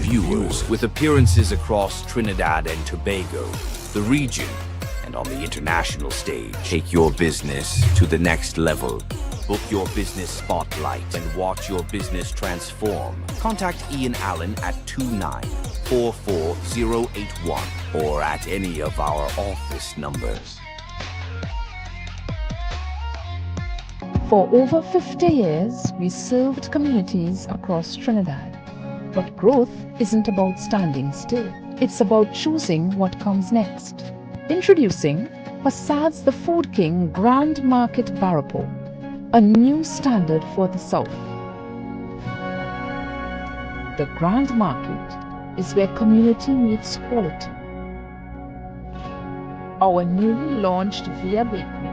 viewers with appearances across Trinidad and Tobago, the region, and on the international stage. Take your business to the next level. Book your business spotlight and watch your business transform. Contact Ian Allen at 2944081 or at any of our office numbers. For over 50 years, we served communities across Trinidad. But growth isn't about standing still. It's about choosing what comes next. Introducing Passad's The Food King Grand Market Barapo, a new standard for the South. The Grand Market is where community meets quality. Our newly launched Via Bakery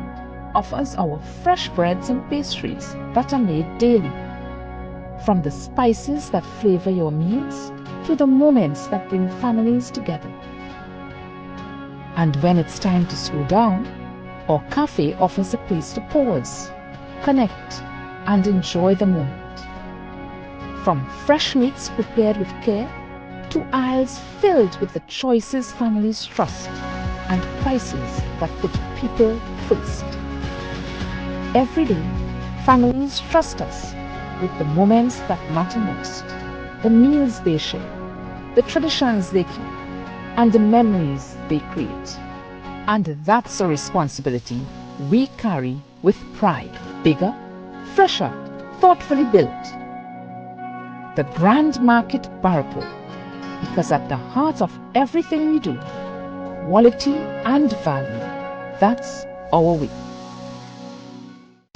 offers our fresh breads and pastries that are made daily. From the spices that flavor your meals to the moments that bring families together. And when it's time to slow down, our cafe offers a place to pause, connect, and enjoy the moment. From fresh meats prepared with care to aisles filled with the choices families trust and prices that put people first. Every day, families trust us with the moments that matter most, the meals they share, the traditions they keep, and the memories they create. And that's a responsibility we carry with pride. Bigger, fresher, thoughtfully built. The Grand Market Barapo, because at the heart of everything we do, quality and value, that's our way.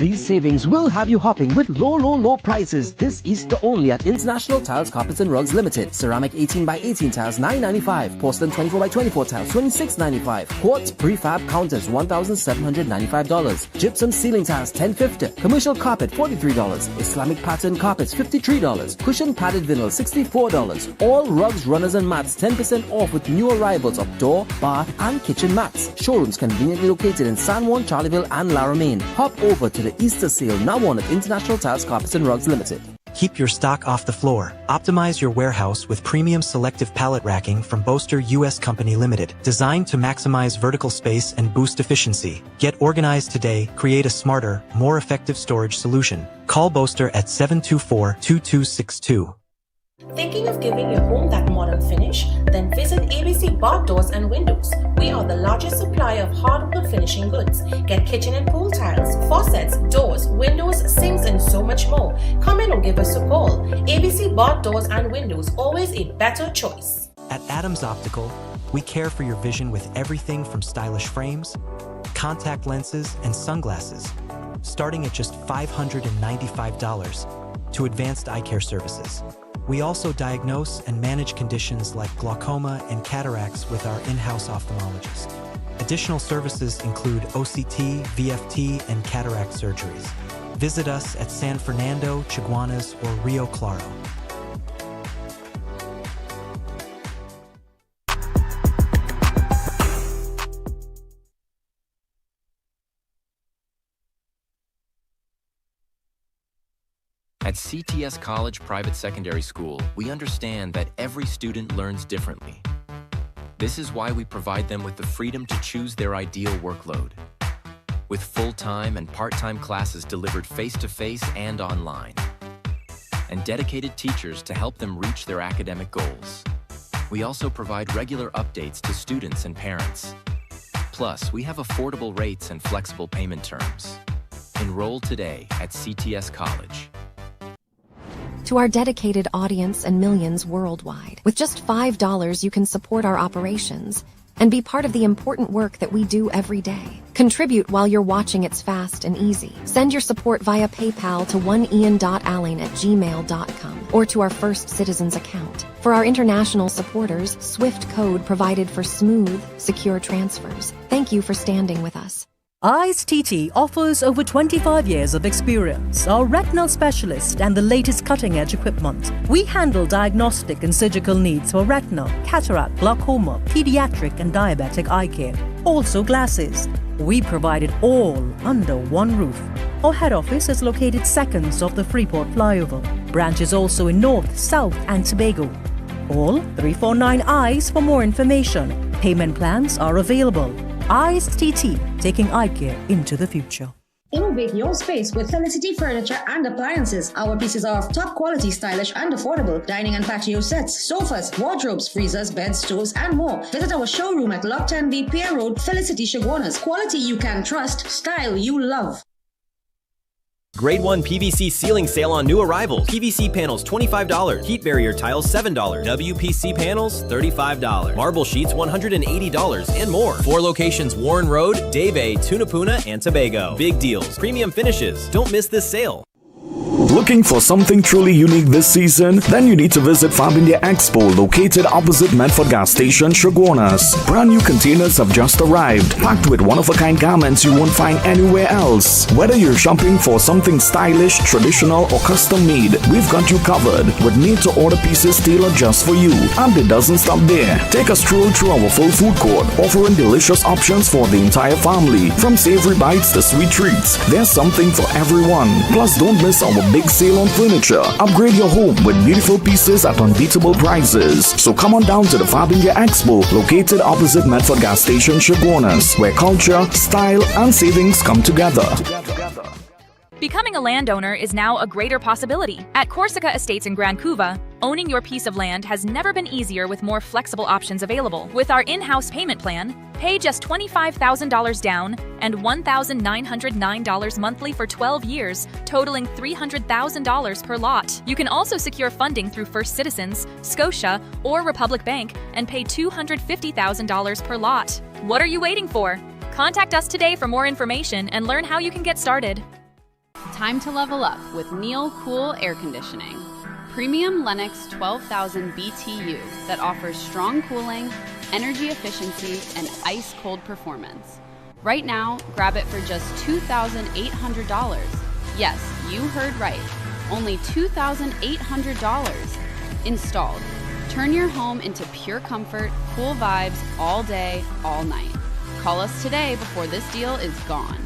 These savings will have you hopping with low prices this Easter only at International Tiles, Carpets and Rugs Limited. Ceramic 18 by 18 tiles $9.95. Porcelain 24 by 24 tiles $26.95. Quartz prefab counters $1,795. Gypsum ceiling tiles $10.50. Commercial carpet $43. Islamic pattern carpets $53. Cushion padded vinyl $64. All rugs, runners and mats 10% off with new arrivals of door, bath and kitchen mats. Showrooms conveniently located in San Juan, Charleville and La Romaine. Hop over to the Easter sale now on at International Tiles, Carpets and Rugs Limited. Keep your stock off the floor. Optimize your warehouse with premium selective pallet racking from Boaster US Company Limited, designed to maximize vertical space and boost efficiency. Get organized today, create a smarter, more effective storage solution. Call Boaster at 724-2262. Thinking of giving your home that modern finish? Then visit ABC Bar Doors and Windows. We are the largest supplier of hardwood finishing goods. Get kitchen and pool tiles, faucets, doors, windows, sinks, and so much more. Come in or give us a call. ABC Bar Doors and Windows, always a better choice. At Adams Optical, we care for your vision with everything from stylish frames, contact lenses, and sunglasses, starting at just $595, to advanced eye care services. We also diagnose and manage conditions like glaucoma and cataracts with our in-house ophthalmologist. Additional services include OCT, VFT, and cataract surgeries. Visit us at San Fernando, Chaguanas, or Rio Claro. At CTS College Private Secondary School, we understand that every student learns differently. This is why we provide them with the freedom to choose their ideal workload. With full-time and part-time classes delivered face-to-face and online, and dedicated teachers to help them reach their academic goals. We also provide regular updates to students and parents. Plus, we have affordable rates and flexible payment terms. Enroll today at CTS College. To our dedicated audience and millions worldwide, with just $5 you can support our operations and be part of the important work that we do every day. Contribute while you're watching. It's fast and easy. Send your support via PayPal to oneian.allen@gmail.com or to our First Citizens account. For our international supporters, Swift code provided for smooth, secure transfers. Thank you for standing with us. Eyes TT offers over 25 years of experience, are retinal specialist and the latest cutting-edge equipment. We handle diagnostic and surgical needs for retina, cataract, glaucoma, pediatric and diabetic eye care. Also glasses. We provide it all under one roof. Our head office is located seconds off the Freeport flyover. Branches also in North, South and Tobago. Call 349 EYES for more information. Payment plans are available. EYES TT, taking eye care into the future. Innovate your space with Felicity Furniture and Appliances. Our pieces are of top quality, stylish and affordable. Dining and patio sets, sofas, wardrobes, freezers, beds, stoves and more. Visit our showroom at Lot 10B Pier Road, Felicity Chaguanas. Quality you can trust, style you love. Grade 1 PVC ceiling sale on new arrivals. PVC panels $25. Heat barrier tiles $7. WPC panels $35. Marble sheets $180 and more. 4 locations: Warren Road, Davie, Tunapuna, and Tobago. Big deals, premium finishes. Don't miss this sale. Looking for something truly unique this season? Then you need to visit Fab India Expo, located opposite Medford Gas Station, Chaguanas. Brand new containers have just arrived, packed with one-of-a-kind garments you won't find anywhere else. Whether you're shopping for something stylish, traditional, or custom-made, we've got you covered with made-to-order pieces tailored just for you. And it doesn't stop there. Take a stroll through our full food court, offering delicious options for the entire family. From savory bites to sweet treats, there's something for everyone. Plus, don't miss our big sale on furniture. Upgrade your home with beautiful pieces at unbeatable prices. So come on down to the Fab India Expo, located opposite Medford Gas Station, Chaguanas, where culture, style, and savings come together. Becoming a landowner is now a greater possibility. At Corsica Estates in Grand Couva, owning your piece of land has never been easier with more flexible options available. With our in-house payment plan, pay just $25,000 down and $1,909 monthly for 12 years, totaling $300,000 per lot. You can also secure funding through First Citizens, Scotia, or Republic Bank and pay $250,000 per lot. What are you waiting for? Contact us today for more information and learn how you can get started. Time to level up with Neil Cool Air Conditioning. Premium Lennox 12,000 BTU that offers strong cooling, energy efficiency, and ice-cold performance. Right now, grab it for just $2,800. Yes, you heard right. Only $2,800. Installed. Turn your home into pure comfort, cool vibes all day, all night. Call us today before this deal is gone.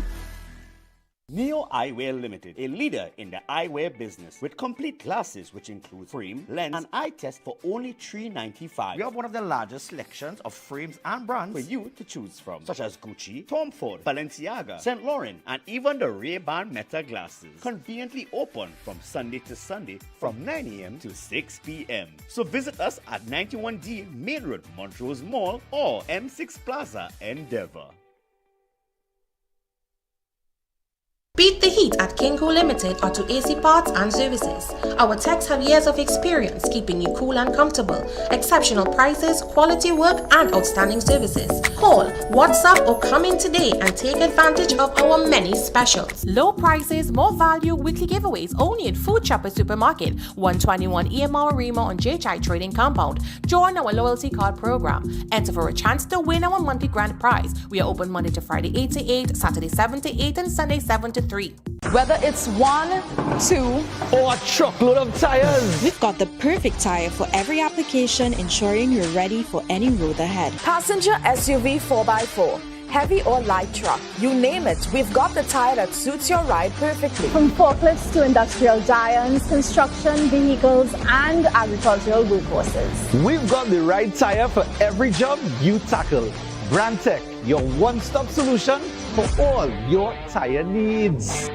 Neo Eyewear Limited, a leader in the eyewear business with complete glasses which include frame, lens, and eye test for only $395. We have one of the largest selections of frames and brands for you to choose from, such as Gucci, Tom Ford, Balenciaga, St. Laurent, and even the Ray-Ban Meta glasses. Conveniently open from Sunday to Sunday from 9 a.m. to 6 p.m. So visit us at 91D Main Road, Montrose Mall, or M6 Plaza, Endeavour. Beat the heat at Kinko Limited Auto AC Parts and Services. Our techs have years of experience keeping you cool and comfortable. Exceptional prices, quality work, and outstanding services. Call, WhatsApp, or come in today and take advantage of our many specials. Low prices, more value, weekly giveaways only at Food Chopper Supermarket, 121 EMR Rima on JHI Trading Compound. Join our loyalty card program. Enter for a chance to win our monthly grand prize. We are open Monday to Friday 8 to 8, Saturday 7 to 8, and Sunday 7 to 3. Whether it's 1, 2, or a truckload of tires, we've got the perfect tire for every application, ensuring you're ready for any road ahead. Passenger SUV 4x4, heavy or light truck, you name it, we've got the tire that suits your ride perfectly. From forklifts to industrial giants, construction vehicles, and agricultural workhorses, we've got the right tire for every job you tackle. Brandtech, your one-stop solution for all your tire needs.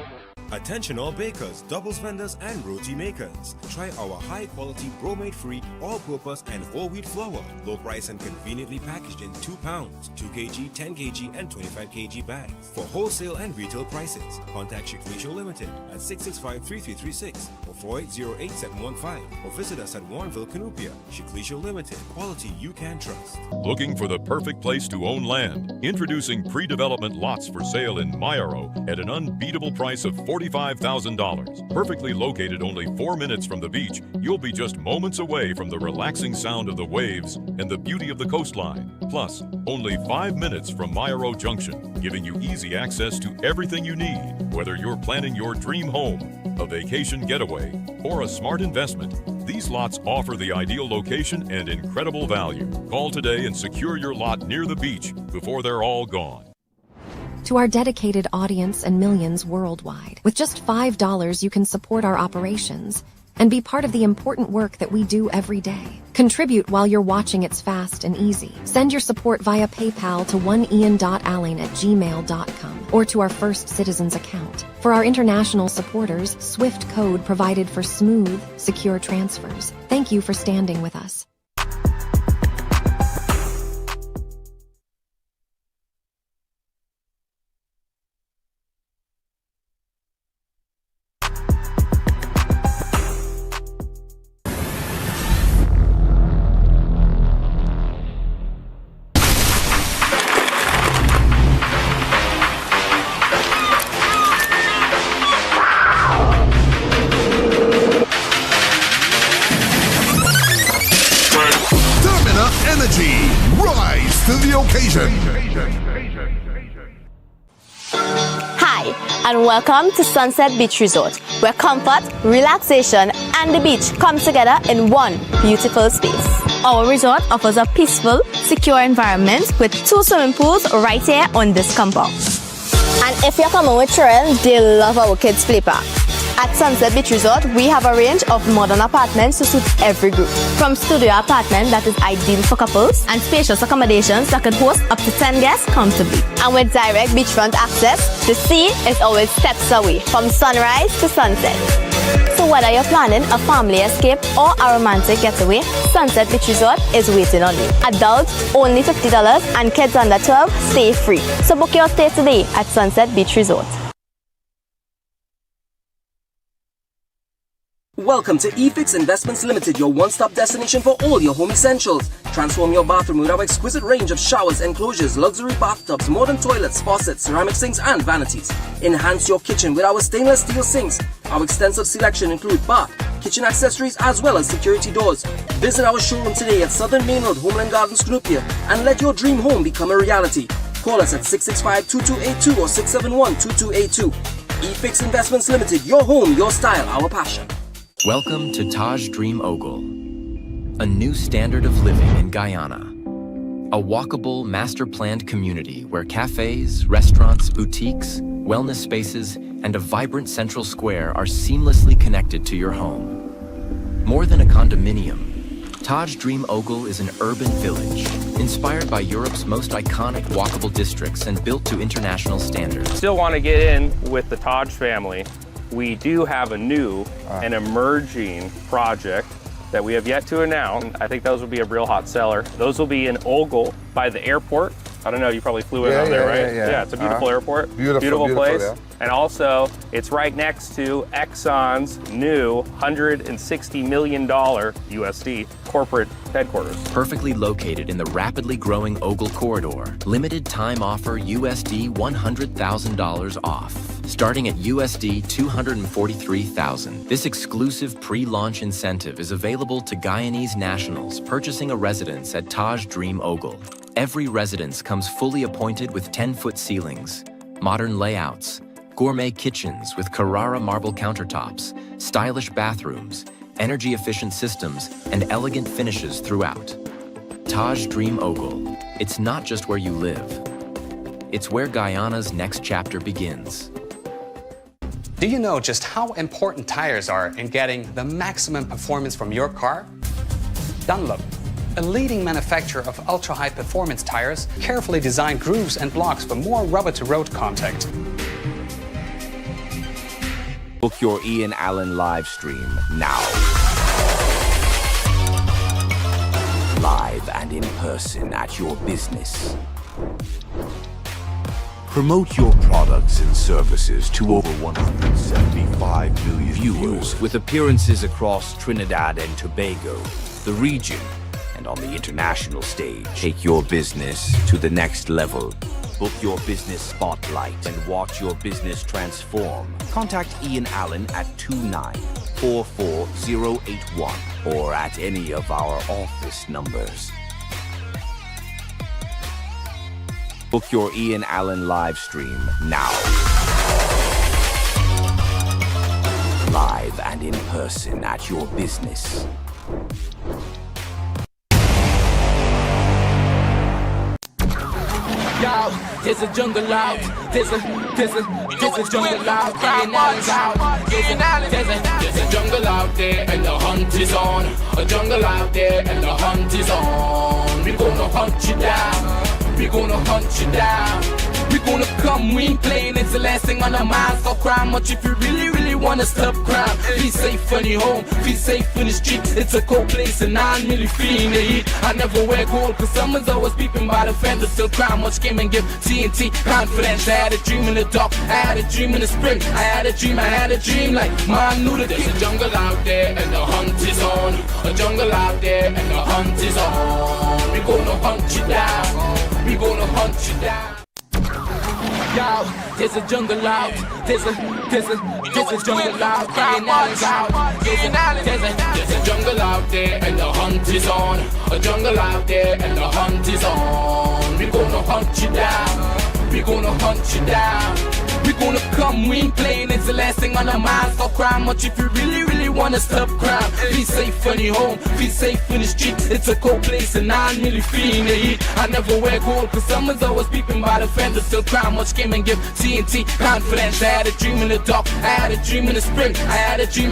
Attention all bakers, doubles vendors, and roti makers. Try our high-quality bromate-free, all-purpose, and whole wheat flour. Low price and conveniently packaged in 2 pounds, 2 kg, 10 kg, and 25 kg bags. For wholesale and retail prices, contact Shiklisho Limited at 665-3336 or 4808-715 or visit us at Warrenville, Canupia. Shiklisho Limited, quality you can trust. Looking for the perfect place to own land? Introducing pre-development lots for sale in Mayaro at an unbeatable price of $45,000. Perfectly located only 4 minutes from the beach, you'll be just moments away from the relaxing sound of the waves and the beauty of the coastline. Plus, only 5 minutes from Mayaro Junction, giving you easy access to everything you need. Whether you're planning your dream home, a vacation getaway, or a smart investment, these lots offer the ideal location and incredible value. Call today and secure your lot near the beach before they're all gone. To our dedicated audience and millions worldwide, with just $5 you can support our operations and be part of the important work that we do every day. Contribute while you're watching. It's fast and easy. Send your support via PayPal to oneian.allen@gmail.com or to our First Citizens account. For our international supporters, SWIFT code provided for smooth, secure transfers. Thank you for standing with us. Energy, rise to the occasion. Hi, and welcome to Sunset Beach Resort, where comfort, relaxation, and the beach come together in one beautiful space. Our resort offers a peaceful, secure environment with 2 swimming pools right here on this compound. And if you're coming with children, they love our kids' play park. At Sunset Beach Resort, we have a range of modern apartments to suit every group. From studio apartment that is ideal for couples and spacious accommodations that can host up to 10 guests comfortably. And with direct beachfront access, the sea is always steps away from sunrise to sunset. So whether you're planning a family escape or a romantic getaway, Sunset Beach Resort is waiting on you. Adults only $50 and kids under 12 stay free. So book your stay today at Sunset Beach Resort. Welcome to eFix Investments Limited, your one-stop destination for all your home essentials. Transform your bathroom with our exquisite range of showers, enclosures, luxury bathtubs, modern toilets, faucets, ceramic sinks, and vanities. Enhance your kitchen with our stainless steel sinks. Our extensive selection includes bath, kitchen accessories, as well as security doors. Visit our showroom today at Southern Main Road, Homeland Gardens, Cunupia, and let your dream home become a reality. Call us at 665-2282 or 671-2282. eFix Investments Limited, your home, your style, our passion. Welcome to Taj Dream Ogle, a new standard of living in Guyana. A walkable, master-planned community where cafes, restaurants, boutiques, wellness spaces, and a vibrant central square are seamlessly connected to your home. More than a condominium, Taj Dream Ogle is an urban village, inspired by Europe's most iconic walkable districts and built to international standards. Still want to get in with the Taj family. We do have a new and emerging project that we have yet to announce. I think those will be a real hot seller. Those will be in Ogle by the airport. I don't know, you probably flew in on there, right? Yeah, it's a beautiful airport. Beautiful place. Yeah. And also, it's right next to Exxon's new $160 million USD corporate headquarters. Perfectly located in the rapidly growing Ogle corridor, limited time offer USD $100,000 off, starting at USD $243,000. This exclusive pre-launch incentive is available to Guyanese nationals purchasing a residence at Taj Dream Ogle. Every residence comes fully appointed with 10-foot ceilings, modern layouts, gourmet kitchens with Carrara marble countertops, stylish bathrooms, energy-efficient systems, and elegant finishes throughout. Taj Dream Ogle. It's not just where you live. It's where Guyana's next chapter begins. Do you know just how important tires are in getting the maximum performance from your car? Dunlop, a leading manufacturer of ultra-high performance tires, carefully designed grooves and blocks for more rubber-to-road contact. Book your I.A.N Allen live stream now. Live and in person at your business. Promote your products and services to over 175 million viewers with appearances across Trinidad and Tobago, the region, and on the international stage. Take your business to the next level. Book your business spotlight and watch your business transform. Contact I.A.N Allen at 2944081 or at any of our office numbers. Book your I.A.N Allen live stream now. Live and in person at your business. Yo. there's a jungle out. There's a jungle out. There's a jungle out there and the hunt is on. A jungle out there and the hunt is on. We gonna hunt you down. We gonna hunt you down. We gonna come, we ain't playing, it's the last thing on our minds. Stop crime much if you really wanna stop crime. Be safe when you're home, be safe in the street. It's a cold place and I'm really feeling the heat. I never wear gold cause someone's always peeping by the fence. Still crime much came and give TNT confidence. I had a dream in the dark, I had a dream in the spring. I had a dream like man knew that there's a jungle out there and the hunt is on. A jungle out there and the hunt is on. We gonna hunt you down. We gonna hunt you down. Yo, there's a jungle out. There's a jungle out. There's a jungle out there and the hunt is on. A jungle out there and the hunt is on. We gonna hunt you down. We gonna hunt you down. We gonna come, we ain't playing, it's the last thing on our minds. Stop crime much if you really wanna stop crime. Be safe when you're home, be safe in the street. It's a cold place and I'm really feeling the heat. I never wear gold cause someone's always peeping by the fence. Still crime much came and give TNT confidence. I had a dream in the dark, I had a dream in the spring. I had a dream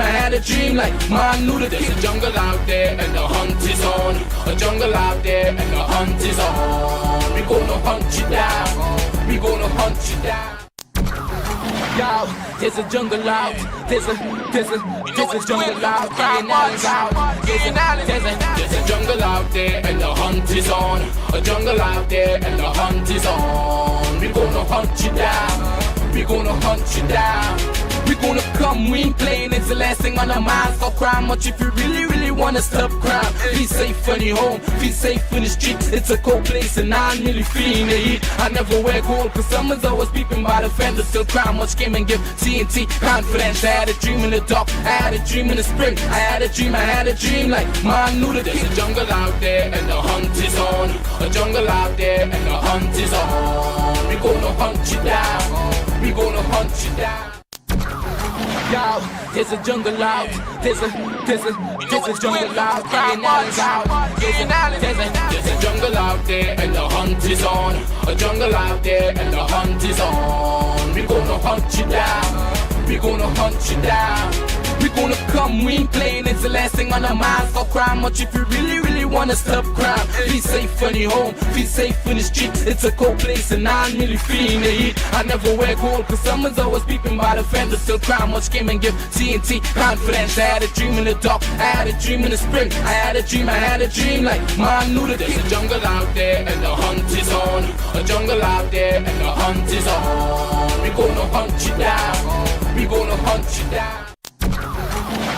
like man knew that there's a jungle out there and the hunt is on. A jungle out there and the hunt is on. We gonna hunt you down. We gonna hunt you down. Yo, there's a jungle out. There's a jungle out. There's a jungle out there and the hunt is on. A jungle out there and the hunt is on. We gonna hunt you down. We gonna hunt you down. We gonna come, we ain't playing, it's the last thing on our minds. Stop crime much if you really wanna stop crime. Be safe when you're home, be safe in the street. It's a cold place and I'm really feeling the heat. I never wear gold cause someone's always peeping by the fence. Still crime much came and give TNT confidence. I had a dream in the dark, I had a dream in the spring. I had a dream like man knew that there's a jungle out there and the hunt is on. A jungle out there and the hunt is on. We gonna hunt you down. We gonna hunt you down. Yo, there's a jungle out. There's a jungle out. There's a jungle out there and the hunt is on. A jungle out there and the hunt is on. We gonna hunt you down. We gonna hunt you down. We gonna come, we ain't playing, it's the last thing on our minds. Stop crime much if you really wanna stop crime. Be safe when you're home, be safe in the street. It's a cold place and I'm really feeling the heat. I never wear gold cause someone's always peeping by the fence. Still crime much came and give TNT confidence. I had a dream in the dark, I had a dream in the spring. I had a dream like man knew that there's a jungle out there and the hunt is on. A jungle out there and the hunt is on. We gonna hunt you down. We gonna hunt you down.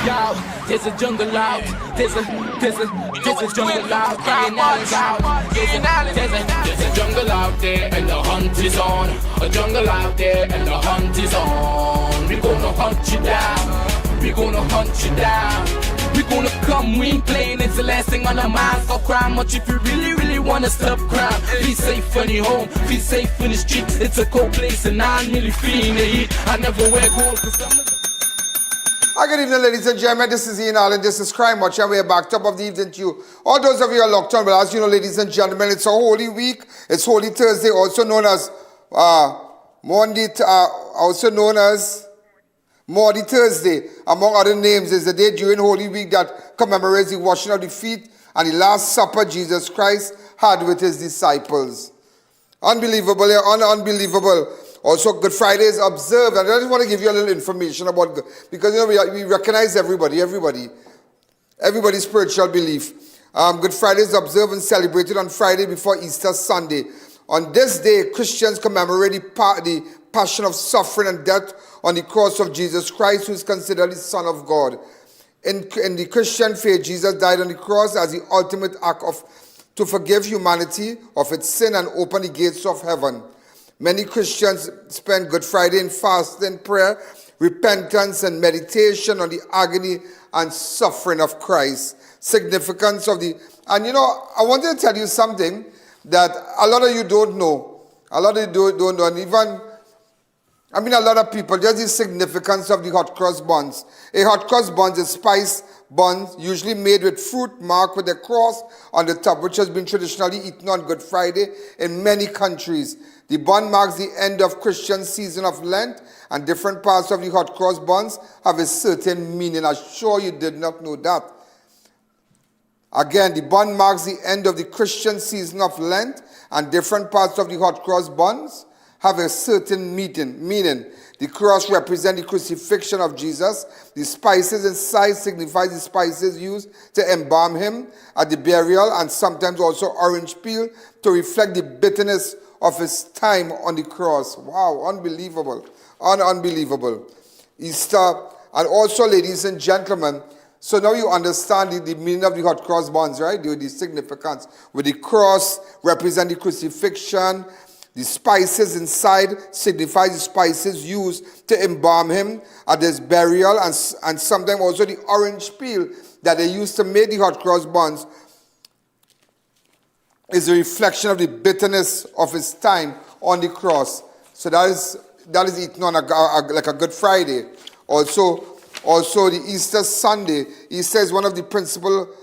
Yo, there's a jungle out. There's a jungle out. There's a jungle out there and the hunt is on. A jungle out there and the hunt is on. We gonna hunt you down. We gonna hunt you down. We gonna come, we ain't playing, it's the last thing on our minds. Stop crime much if you really wanna stop crime. Be safe when you're home, be safe in the street. It's a cold place and I'm really feeling the heat. I never wear gold cause someone's... Hi, good evening, ladies and gentlemen. This is I.A.N. and this is Crime Watch, and we are back top of the evening to you. All those of you are locked on, well, as you know, ladies and gentlemen, it's a Holy Week. It's Holy Thursday, also known as Maundy, also known as Maundy Thursday, among other names. Is the day during Holy Week that commemorates the washing of the feet and the Last Supper Jesus Christ had with his disciples. Unbelievable, unbelievable. Also, Good Friday is observed, and I just want to give you a little information about God, because you know we recognize everybody's spiritual belief. Good Friday is observed and celebrated on Friday before Easter Sunday. On this day, Christians commemorate the passion of suffering and death on the cross of Jesus Christ, who is considered the Son of God. In the Christian faith, Jesus died on the cross as the ultimate act to forgive humanity of its sin and open the gates of heaven. Many Christians spend Good Friday in fasting, prayer, repentance, and meditation on the agony and suffering of Christ. Significance of the... And you know, I wanted to tell you something that a lot of you don't know. A lot of you don't know. And even, a lot of people, just the significance of the hot cross buns. A hot cross bun is spiced buns, usually made with fruit marked with a cross on the top, which has been traditionally eaten on Good Friday in many countries. The bun marks the end of Christian season of Lent, and different parts of the hot cross buns have a certain meaning. I'm sure you did not know that. Again, the bun marks the end of the Christian season of Lent, and different parts of the hot cross buns have a certain meaning. The cross represents the crucifixion of Jesus. The spices inside signify the spices used to embalm him at the burial, and sometimes also orange peel to reflect the bitterness of his time on the cross. Wow, unbelievable. Unbelievable. Easter, and also, ladies and gentlemen, so now you understand the meaning of the hot cross buns, right? The significance. With the cross represent the crucifixion. The spices inside signify the spices used to embalm him at his burial, and sometimes also the orange peel that they used to make the hot cross buns is a reflection of the bitterness of his time on the cross. So that is eaten on like a Good Friday. Also, the Easter Sunday. Easter is one of the principal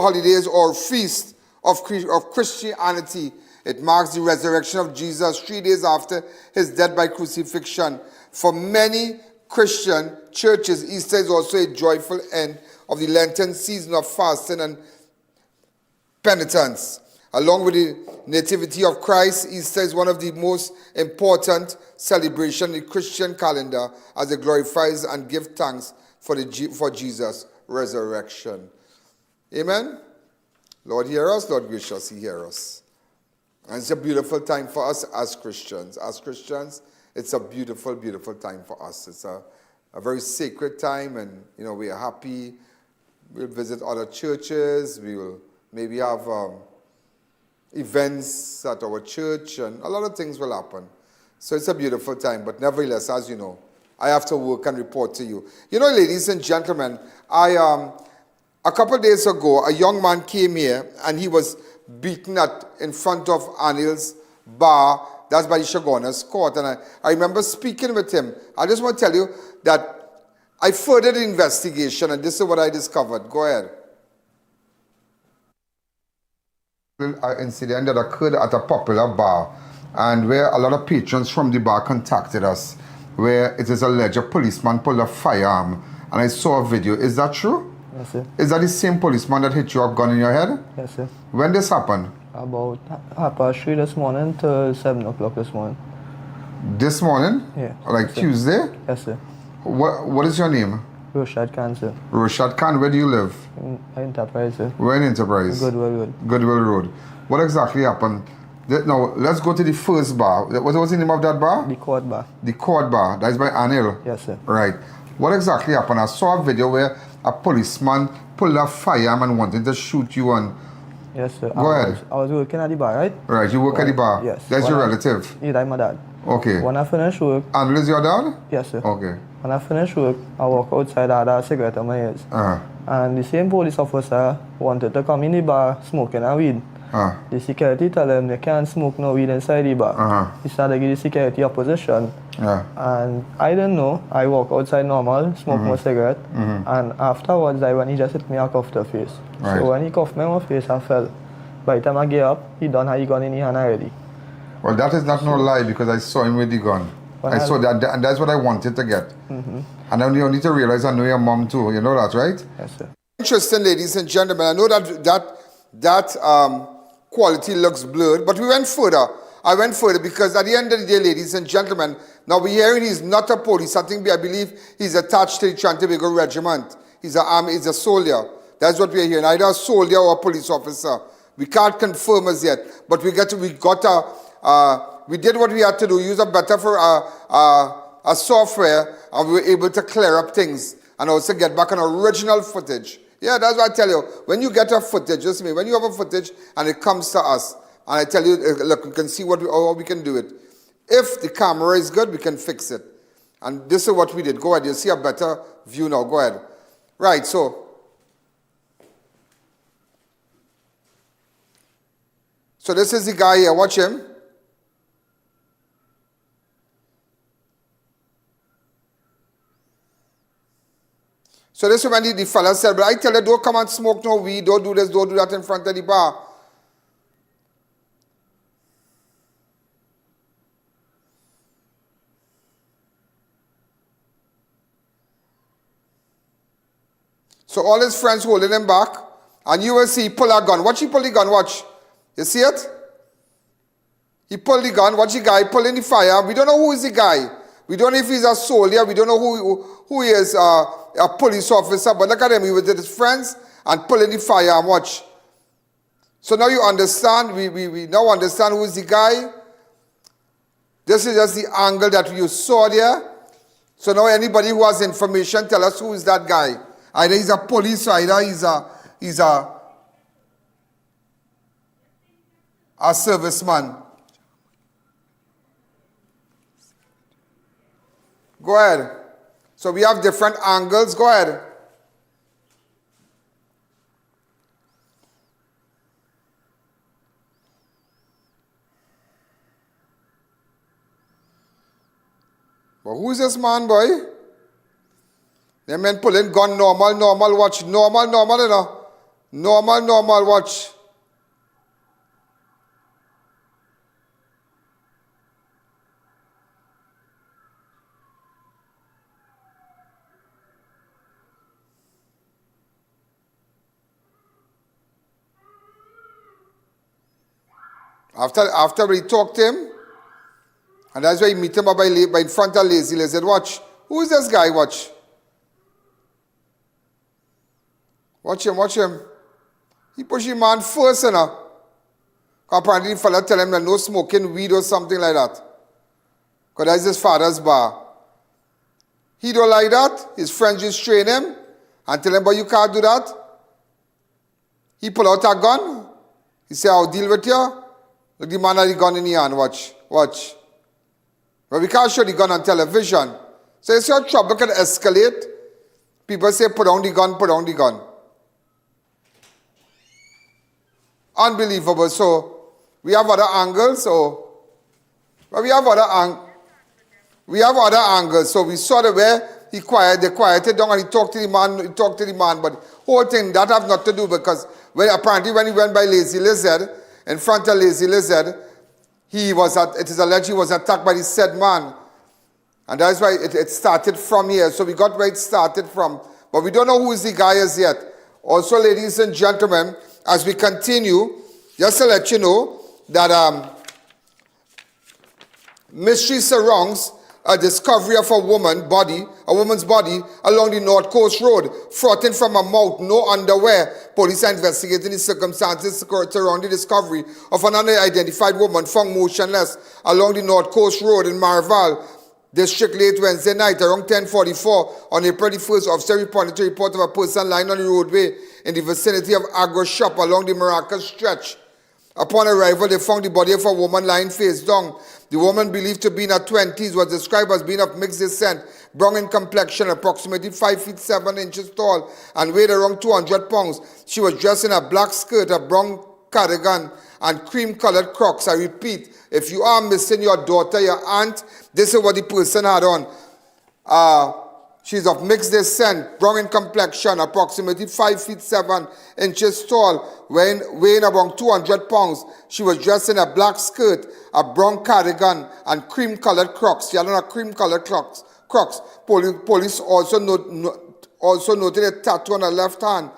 holidays or feast of Christianity. It marks the resurrection of Jesus 3 days after his death by crucifixion. For many Christian churches, Easter is also a joyful end of the Lenten season of fasting and penitence. Along with the Nativity of Christ, Easter is one of the most important celebrations in the Christian calendar, as it glorifies and gives thanks for Jesus' resurrection. Amen? Lord, hear us. Lord, graciously hear us. And it's a beautiful time for us as Christians. As Christians, it's a beautiful, beautiful time for us. It's a very sacred time, and we are happy. We'll visit other churches. We will maybe have events at our church, and a lot of things will happen. So it's a beautiful time, but nevertheless, as you know, I have to work and report to you. Ladies and gentlemen, a couple of days ago, a young man came here, and he was beaten in front of Anil's bar. That's by Shagona's court, and I remember speaking with him. I just want to tell you that I furthered the investigation, and this is what I discovered. Go ahead. An incident that occurred at a popular bar, and where a lot of patrons from the bar contacted us, where it is alleged a policeman pulled a firearm, and I saw a video. Is that true? Yes, sir. Is that the same policeman that hit you a gun in your head? Yes, sir. When this happened? About 3:30 this morning to 7 o'clock this morning. This morning? Yeah. Like yes, Tuesday? Yes, sir. What is your name? Rashad Khan, sir. Rashad Khan, where do you live? In Enterprise, sir. Where in Enterprise? Goodwill Road. Goodwill Road. What exactly happened? Now, let's go to the first bar. What was the name of that bar? The Court Bar. The Court Bar. That is by Anil? Yes, sir. Right. What exactly happened? I saw a video where a policeman pulled a firearm and wanted to shoot you on. Yes, sir. Go ahead. I was working at the bar, right? Right, you work at the bar? Yes. That's your relative? Yeah, that's my dad. Okay. When I finished work... Anil is your dad? Yes, sir. Okay. When I finished work, I walk outside, I had a cigarette in my ears. And the same police officer wanted to come in the bar smoking a weed. The security tell him they can't smoke no weed inside the bar. He started to give the security opposition. And I didn't know. I walk outside normal, smoke my cigarette. And afterwards, when he just hit me, I cuffed the face. Right. So when he cuffed me in my face, I fell. By the time I get up, he done had the gun in his hand already. Well, that is not no lie, because I saw him with the gun. I saw that, and that's what I wanted to get. And then you need to realize I know your mom too. You know that, right? Yes, sir. Interesting, ladies and gentlemen. I know that quality looks blurred, but we went further. I went further because at the end of the day, ladies and gentlemen, now we're hearing he's not a police. I believe he's attached to the Trinidad and Tobago regiment. He's a soldier. That's what we're hearing. Either a soldier or a police officer. We can't confirm as yet, but we did what we had to do. Use a better a software, and we were able to clear up things and also get back on original footage. Yeah, that's what I tell you. When you get a footage, just me. When you have a footage and it comes to us, and I tell you, look, we can see how we can do it. If the camera is good, we can fix it. And this is what we did. Go ahead. You'll see a better view now. Go ahead. Right. So this is the guy here. Watch him. So So this is when the fella said, but I tell you, don't come and smoke no weed, don't do this, don't do that in front of the bar. So all his friends holding him back, and you will see he pull a gun. Watch, he pull the gun, watch. You see it? He pulled the gun, watch the guy pulling the fire. We don't know who is the guy. We don't know if he's a soldier, we don't know who he is, a police officer, but look at him, he was with his friends and pulling the fire, and watch. So now you understand, we now understand who is the guy. This is just the angle that you saw there. So now anybody who has information, tell us who is that guy. Either he's a police, or either he's a serviceman. Go ahead. So we have different angles. Go ahead. But who is this man, boy? The men pulling gun, normal, watch. Normal, you know. Normal, watch. After we talked to him, and that's why he meet him up by in front of Lazy Lizard. Watch. Who is this guy? Watch. Watch him. He push him man first, you know. Apparently the fella tell him that no smoking weed or something like that. Because that's his father's bar. He don't like that. His friends just train him and tell him, but you can't do that. He pull out a gun. He say, I'll deal with you. Look, the man had the gun in the hand. Watch. But we can't show the gun on television. So you see how trouble can escalate? People say, put down the gun. Unbelievable. So we have other angles. But we have other angles. So we saw the way they quieted down and he talked to the man. But whole thing, that have nothing to do because apparently when he went by Lazy Lizard, in front of Lazy Lizard, it is alleged he was attacked by the said man. And that's why it started from here. So we got where it started from. But we don't know who is the guy as yet. Also, ladies and gentlemen, as we continue, just to let you know that mystery surrounds a discovery of a woman's body along the North Coast Road, frothing from a mouth, no underwear. Police are investigating the circumstances surrounding the discovery of an unidentified woman found motionless along the North Coast Road in Marval District late Wednesday night around 10:44 on April the 1st. Officer reported to report of a person lying on the roadway in the vicinity of Agro Shop along the Maracas stretch. Upon arrival, they found the body of a woman lying face down. The woman, believed to be in her 20s, was described as being of mixed descent, brown in complexion, approximately 5 feet 7 inches tall, and weighed around 200 pounds. She was dressed in a black skirt, a brown cardigan, and cream-colored Crocs. I repeat, if you are missing your daughter, your aunt, this is what the person had on. She's of mixed descent, brown in complexion, approximately 5 feet 7 inches tall, weighing around 200 pounds. She was dressed in a black skirt, a brown cardigan, and cream-colored Crocs. She had on a cream-colored Crocs. Police also noted a tattoo on her left hand.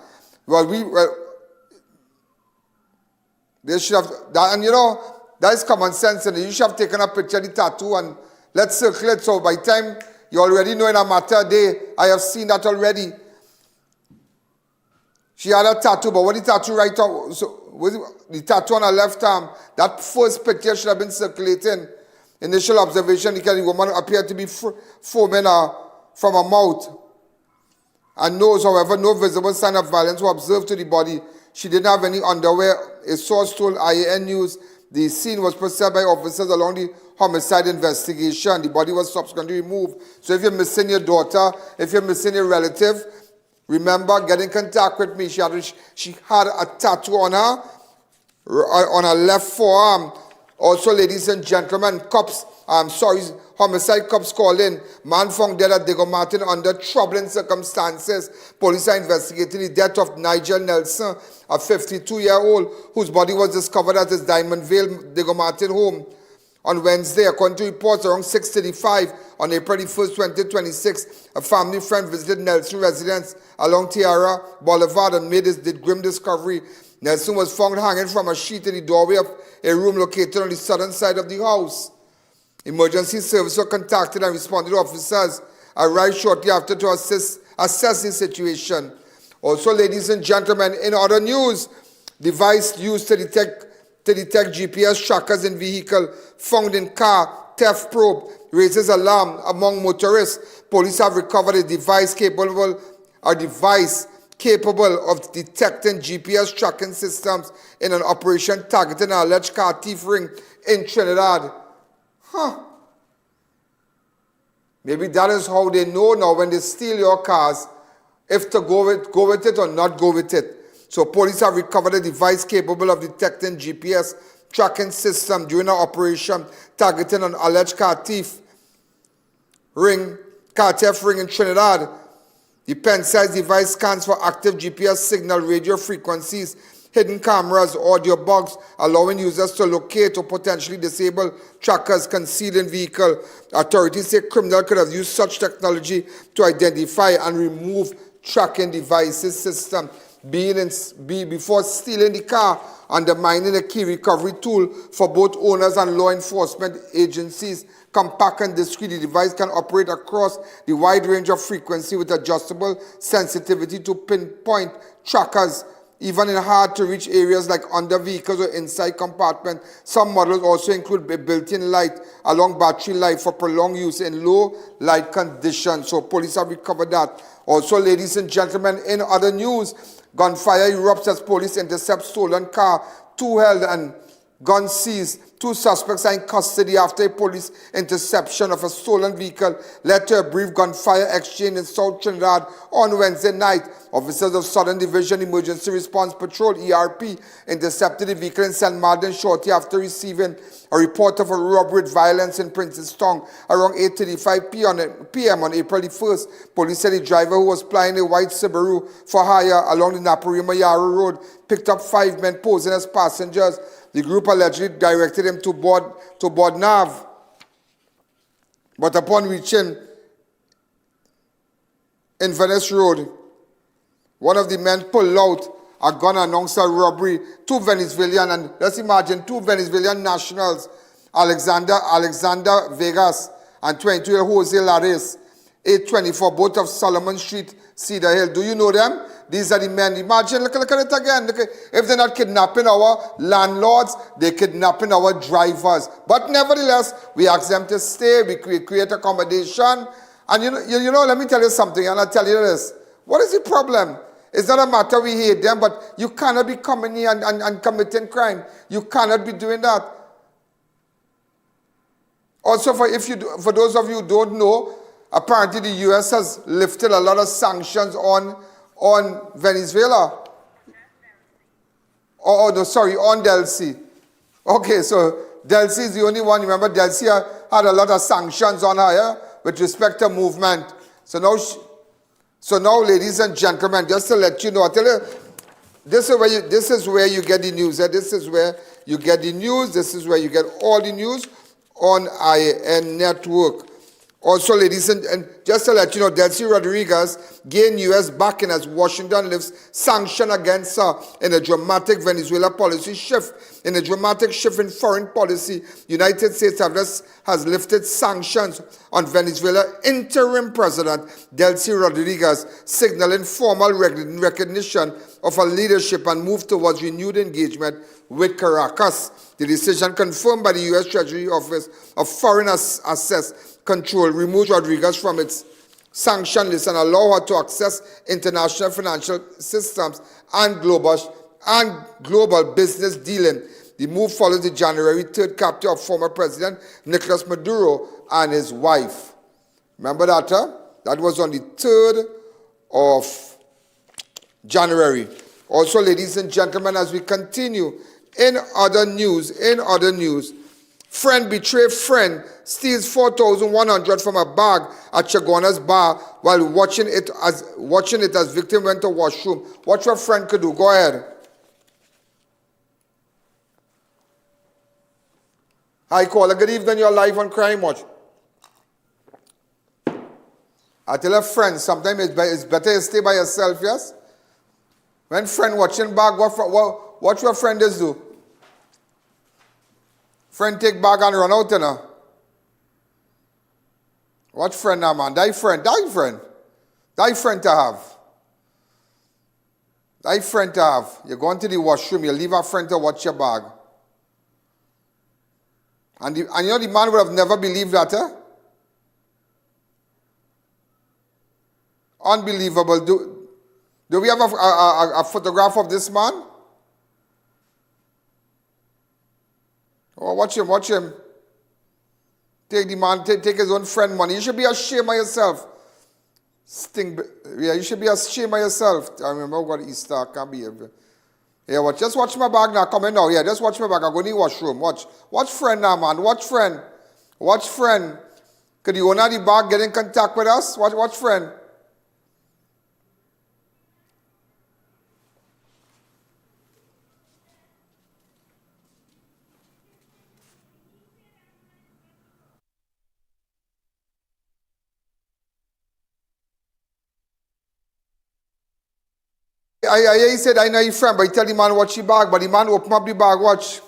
They should have, and you know, that is common sense, and you should have taken a picture of the tattoo and let's circle it. So by the time you already know in a matter of day, I have seen that already. She had a tattoo, but what the tattoo right on, so the tattoo on her left arm, that first picture should have been circulating. Initial observation, the woman appeared to be foaming from her mouth and nose. However, no visible sign of violence were observed to the body. She didn't have any underwear. A source told I.A.N. News the scene was processed by officers along the homicide investigation. The body was subsequently removed. So if you're missing your daughter, if you're missing your relative, remember, get in contact with me. She had a tattoo on her left forearm. Also, ladies and gentlemen, cops homicide cops called in. Man found dead at Diego Martin under troubling circumstances. Police are investigating the death of Nigel Nelson, a 52-year-old, whose body was discovered at his Diamond Vale Diego Martin home on Wednesday. According to reports, around 6:35 on April 1st, 2026, a family friend visited Nelson residence along Tiara Boulevard and made the grim discovery. Nelson was found hanging from a sheet in the doorway of a room located on the southern side of the house. Emergency services were contacted and responded officers arrived shortly after to assess the situation. Also, ladies and gentlemen, in other news, device used to detect GPS trackers in vehicle found in car theft probe raises alarm among motorists. Police have recovered a device capable of detecting GPS tracking systems in an operation targeting an alleged car thief ring in Trinidad. Maybe that is how they know now when they steal your cars if to go with it or not go with it. So police have recovered a device capable of detecting GPS tracking system during an operation targeting an alleged car theft ring in Trinidad. The pen-sized device scans for active GPS signal, radio frequencies, hidden cameras, audio bugs, allowing users to locate or potentially disable trackers concealed in vehicle. Authorities say criminals could have used such technology to identify and remove tracking devices system before stealing the car, undermining a key recovery tool for both owners and law enforcement agencies. Compact and discreet, the device can operate across the wide range of frequency with adjustable sensitivity to pinpoint trackers, even in hard-to-reach areas like under vehicles or inside compartments. Some models also include a built-in light along battery life for prolonged use in low light conditions. So police have recovered that. Also, ladies and gentlemen, in other news, gunfire erupts as police intercept stolen car, 2 held and gun seized. 2 suspects are in custody after a police interception of a stolen vehicle led to a brief gunfire exchange in South Trinidad on Wednesday night. Officers of Southern Division Emergency Response Patrol, ERP, intercepted the vehicle in St. Martin shortly after receiving a report of a robbery with violence in Princestown around 8:35 p.m. on April the 1st. Police said the driver, who was plying a white Subaru for hire along the Naparima Yarrow Road, picked up 5 men posing as passengers. The group allegedly directed him to board nav, but upon reaching Inverness Road, one of the men pulled out a gun and announced a robbery. 2 Venezuelan, and let's imagine 2 Venezuelan nationals, Alexander Vegas and 22-year-old Jose Lares, 824, both of Solomon Street, Cedar Hill. Do you know them? These are the men. Imagine, look at it again. If they're not kidnapping our landlords, they're kidnapping our drivers. But nevertheless, we ask them to stay. We create accommodation. And you know, let me tell you something, and I'll tell you this. What is the problem? It's not a matter we hate them, but you cannot be coming here and committing crime. You cannot be doing that. Also, for those of you who don't know, apparently the U.S. has lifted a lot of sanctions on Venezuela. On Delcy. Okay, so Delcy is the only one. Remember, Delcy had a lot of sanctions on her, yeah, with respect to movement. So now, ladies and gentlemen, just to let you know, I tell you, this is where you get the news. This is where you get the news. This is where you get all the news on I.A.N. Network. Also, ladies and just to let you know, Delcy Rodriguez gained U.S. backing as Washington lifts sanction against her in a dramatic Venezuela policy shift. In a dramatic shift in foreign policy, United States has lifted sanctions on Venezuela interim president Delcy Rodriguez, signaling formal recognition of her leadership and move towards renewed engagement with Caracas. The decision, confirmed by the U.S. Treasury Office of Foreign Assets Control, removed Rodriguez from its sanction list and allow her to access international financial systems and global business dealing. The move follows the January 3rd capture of former President Nicolas Maduro and his wife. Remember that, huh? That was on the 3rd of January. Also, ladies and gentlemen, as we continue, in other news, Friend betray friend, steals 4,100 from a bag at Chagona's bar while watching it as victim went to washroom. What your friend could do? Go ahead. Hi, caller. Good evening. You're live on Crime Watch. I tell a friend, sometimes it's better you stay by yourself, yes? When friend watching bag, what your friend is do? Friend take bag and run out, you know. What friend now, man? Die friend to have. You go into the washroom, you leave a friend to watch your bag. And you know the man would have never believed that, eh? Unbelievable. Do we have a photograph of this man? Oh, watch him. Take the man, take his own friend money. You should be ashamed of yourself. You should be ashamed of yourself. I remember what Easter, I can't be here. Yeah, just watch my bag now. Come in now. Yeah, just watch my bag. I'm going to the washroom. Watch friend now, man. Watch friend. Could the owner of the bag get in contact with us? Watch friend. He said, I know your friend, but he tell the man watch the bag, but the man open up the bag, watch.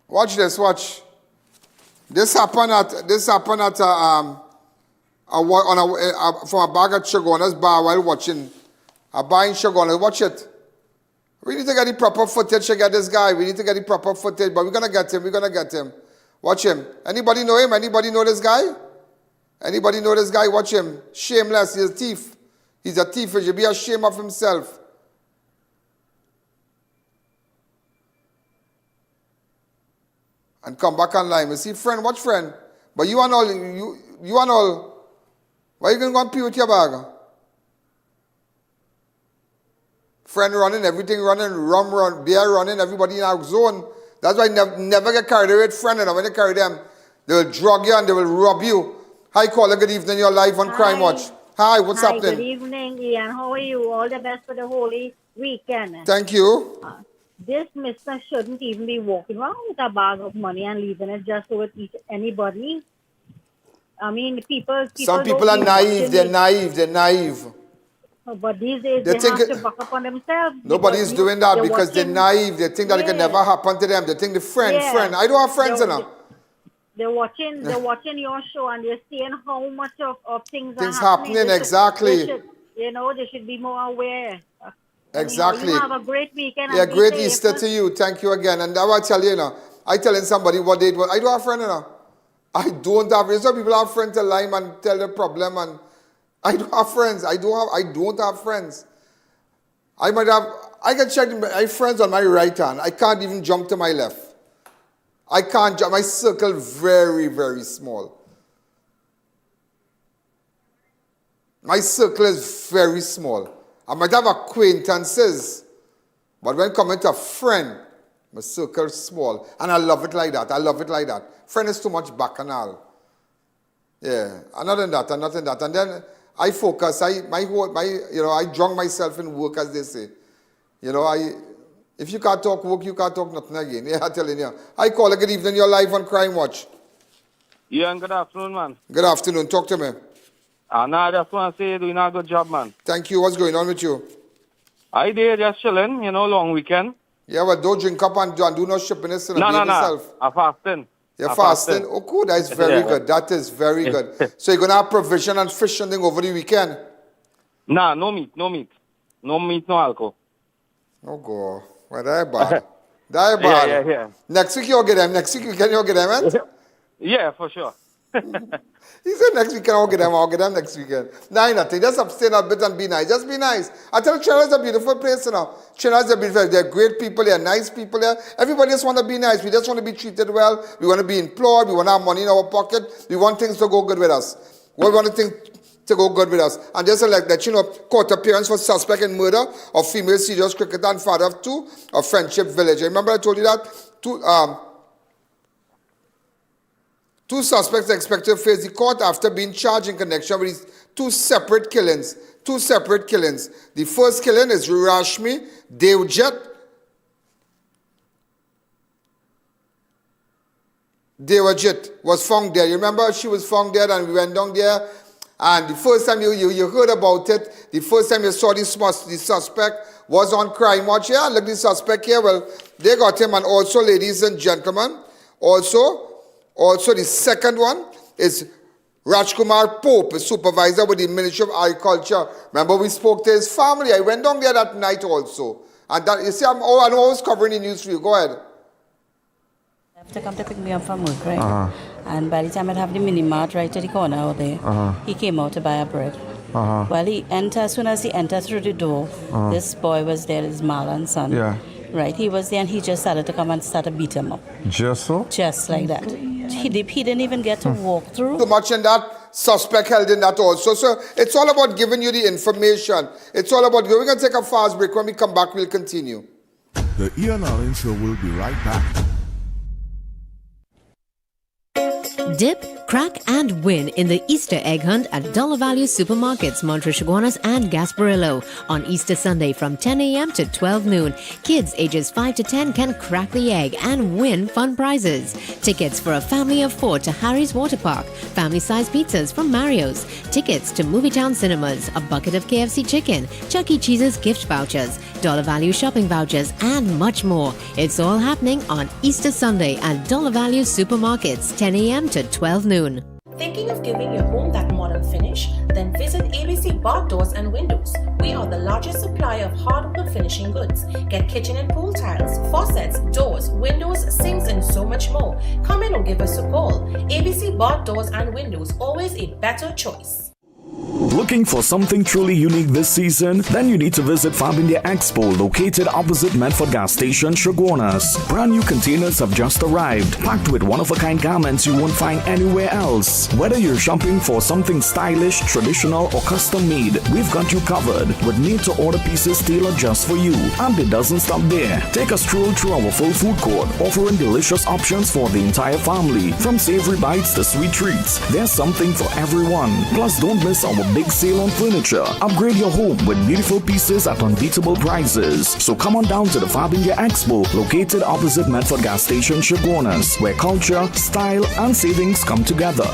Watch this, watch. This happened at from a bag at Chagona's bar while watching a bar in Chagona. Watch it. We need to get the proper footage to get this guy. We need to get the proper footage, but we're gonna get him. Watch him. Anybody know him? Anybody know this guy? Watch him. Shameless, he's a thief. He should be ashamed of himself. And come back online. You see, friend, watch friend. But you and all, why are you going to go and pee with your bag? Friend running, everything running, rum run, beer running, everybody in our zone. That's why never get carried away with friend. And when you carry them, they will drug you and they will rob you. Hi, caller, good evening. You're live on Crime Watch. Hi, what's happening? Good evening, Ian. How are you? All the best for the Holy Weekend. Thank you. This mister shouldn't even be walking around with a bag of money and leaving it just so it eats anybody. I mean, Some people are naive. They're naive. But these days, they have to buck up on themselves. Nobody's doing that because they're naive. They think that it can never happen to them. They think the friend. I don't have friends enough. They're watching your show and they're seeing how much of things are happening. Exactly. They should be more aware. Exactly. You have a great weekend. Yeah, great Easter to you. Thank you again. And now I tell you, I telling somebody what they do. I don't have friends, I don't have friends. Some people have friends to lie and tell the problem, and I don't have friends. I don't have friends. I can check my friends on my right hand. I can't even jump to my left. I can't jump. My circle very, very small. My circle is very small. I might have acquaintances, but when coming to a friend, my circle is small. And I love it like that. Friend is too much bacchanal. Yeah, and not in that. And then I focus. I drown myself in work, as they say. If you can't talk work, you can't talk nothing again. Yeah, I'm telling you. Hi, caller. Good evening. You're live on Crime Watch. Yeah, and good afternoon, man. Good afternoon. Talk to me. I just want to say you're doing a good job, man. Thank you. What's going on with you? I did just chilling, long weekend. Yeah, but don't drink up and do no shipping this. No. I'm fasting. You're fasting? Oh, good. That's very good. That is very good. So you're going to have provision and fish and thing over the weekend? Nah, no meat. No meat, no alcohol. Oh, God. Well, that's bad. That's bad. Yeah. Next week you'll get them. Next week you'll get them, man? Yeah, for sure. He said next weekend I'll get them next weekend. Nah, nothing. Just abstain a bit and be nice. Just be nice. I tell you, Trinidad is a beautiful place, Trinidad is a beautiful place. They're great people. They're nice people there. Everybody just want to be nice. We just want to be treated well. We want to be employed. We want to have money in our pocket. We want things to go good with us. We want to think to go good with us. And just to let you know, court appearance for suspect in murder of female serious cricketer and father of two of Friendship Village. Remember I told you that? Two suspects are expected to face the court after being charged in connection with these two separate killings. The first killing is Rashmi Devajit was found dead. You remember she was found dead and we went down there, and the first time you heard about it, the first time you saw the suspect was on Crime Watch. Yeah, look, the suspect here, well, they got him. And also, ladies and gentlemen, also the second one is Rajkumar Pope, a supervisor with the Ministry of Agriculture. Remember we spoke to his family. I went down there that night also. And that, you see, I know I was covering the news for you. Go ahead. To come to pick me up from work, right? And by the time I'd have the mini mart right to the corner out there, he came out to buy a bread. Well, as soon as he entered through the door, this boy was there, his Marlon son. Yeah. Right, he was there and he just started to come and start to beat him up. Just so? Just like that. He didn't even get to walk through. Too much in that, suspect held in that also. So it's all about giving you the information. It's all about, we're going to take a fast break. When we come back, we'll continue. The I.A.N show will be right back. Dip, crack, and win in the Easter egg hunt at Dollar Value Supermarkets, Montrechaguanas, and Gasparillo on Easter Sunday from 10 a.m. to 12 noon. Kids ages 5 to 10 can crack the egg and win fun prizes. Tickets for a family of 4 to Harry's Water Park, family-sized pizzas from Mario's, tickets to Movietown Cinemas, a bucket of KFC chicken, Chuck E. Cheese's gift vouchers, Dollar Value shopping vouchers, and much more. It's all happening on Easter Sunday at Dollar Value Supermarkets, 10 a.m. to 12 noon. Thinking of giving your home that modern finish? Then visit ABC Bar Doors and Windows. We are the largest supplier of hardwood finishing goods. Get kitchen and pool tiles, faucets, doors, windows, sinks, and so much more. Come in or give us a call. ABC Bar Doors and Windows, always a better choice. Looking for something truly unique this season? Then you need to visit Fab India Expo, located opposite Medford Gas Station, Chaguanas. Brand new containers have just arrived, packed with one-of-a-kind garments you won't find anywhere else. Whether you're shopping for something stylish, traditional, or custom-made, we've got you covered with made-to-order pieces tailored just for you. And it doesn't stop there. Take a stroll through our full food court, offering delicious options for the entire family. From savory bites to sweet treats, there's something for everyone. Plus, don't miss our big sale on furniture. Upgrade your home with beautiful pieces at unbeatable prices. So come on down to the Fab India Expo, located opposite Medford Gas Station, Chaguanas, where culture, style, and savings come together.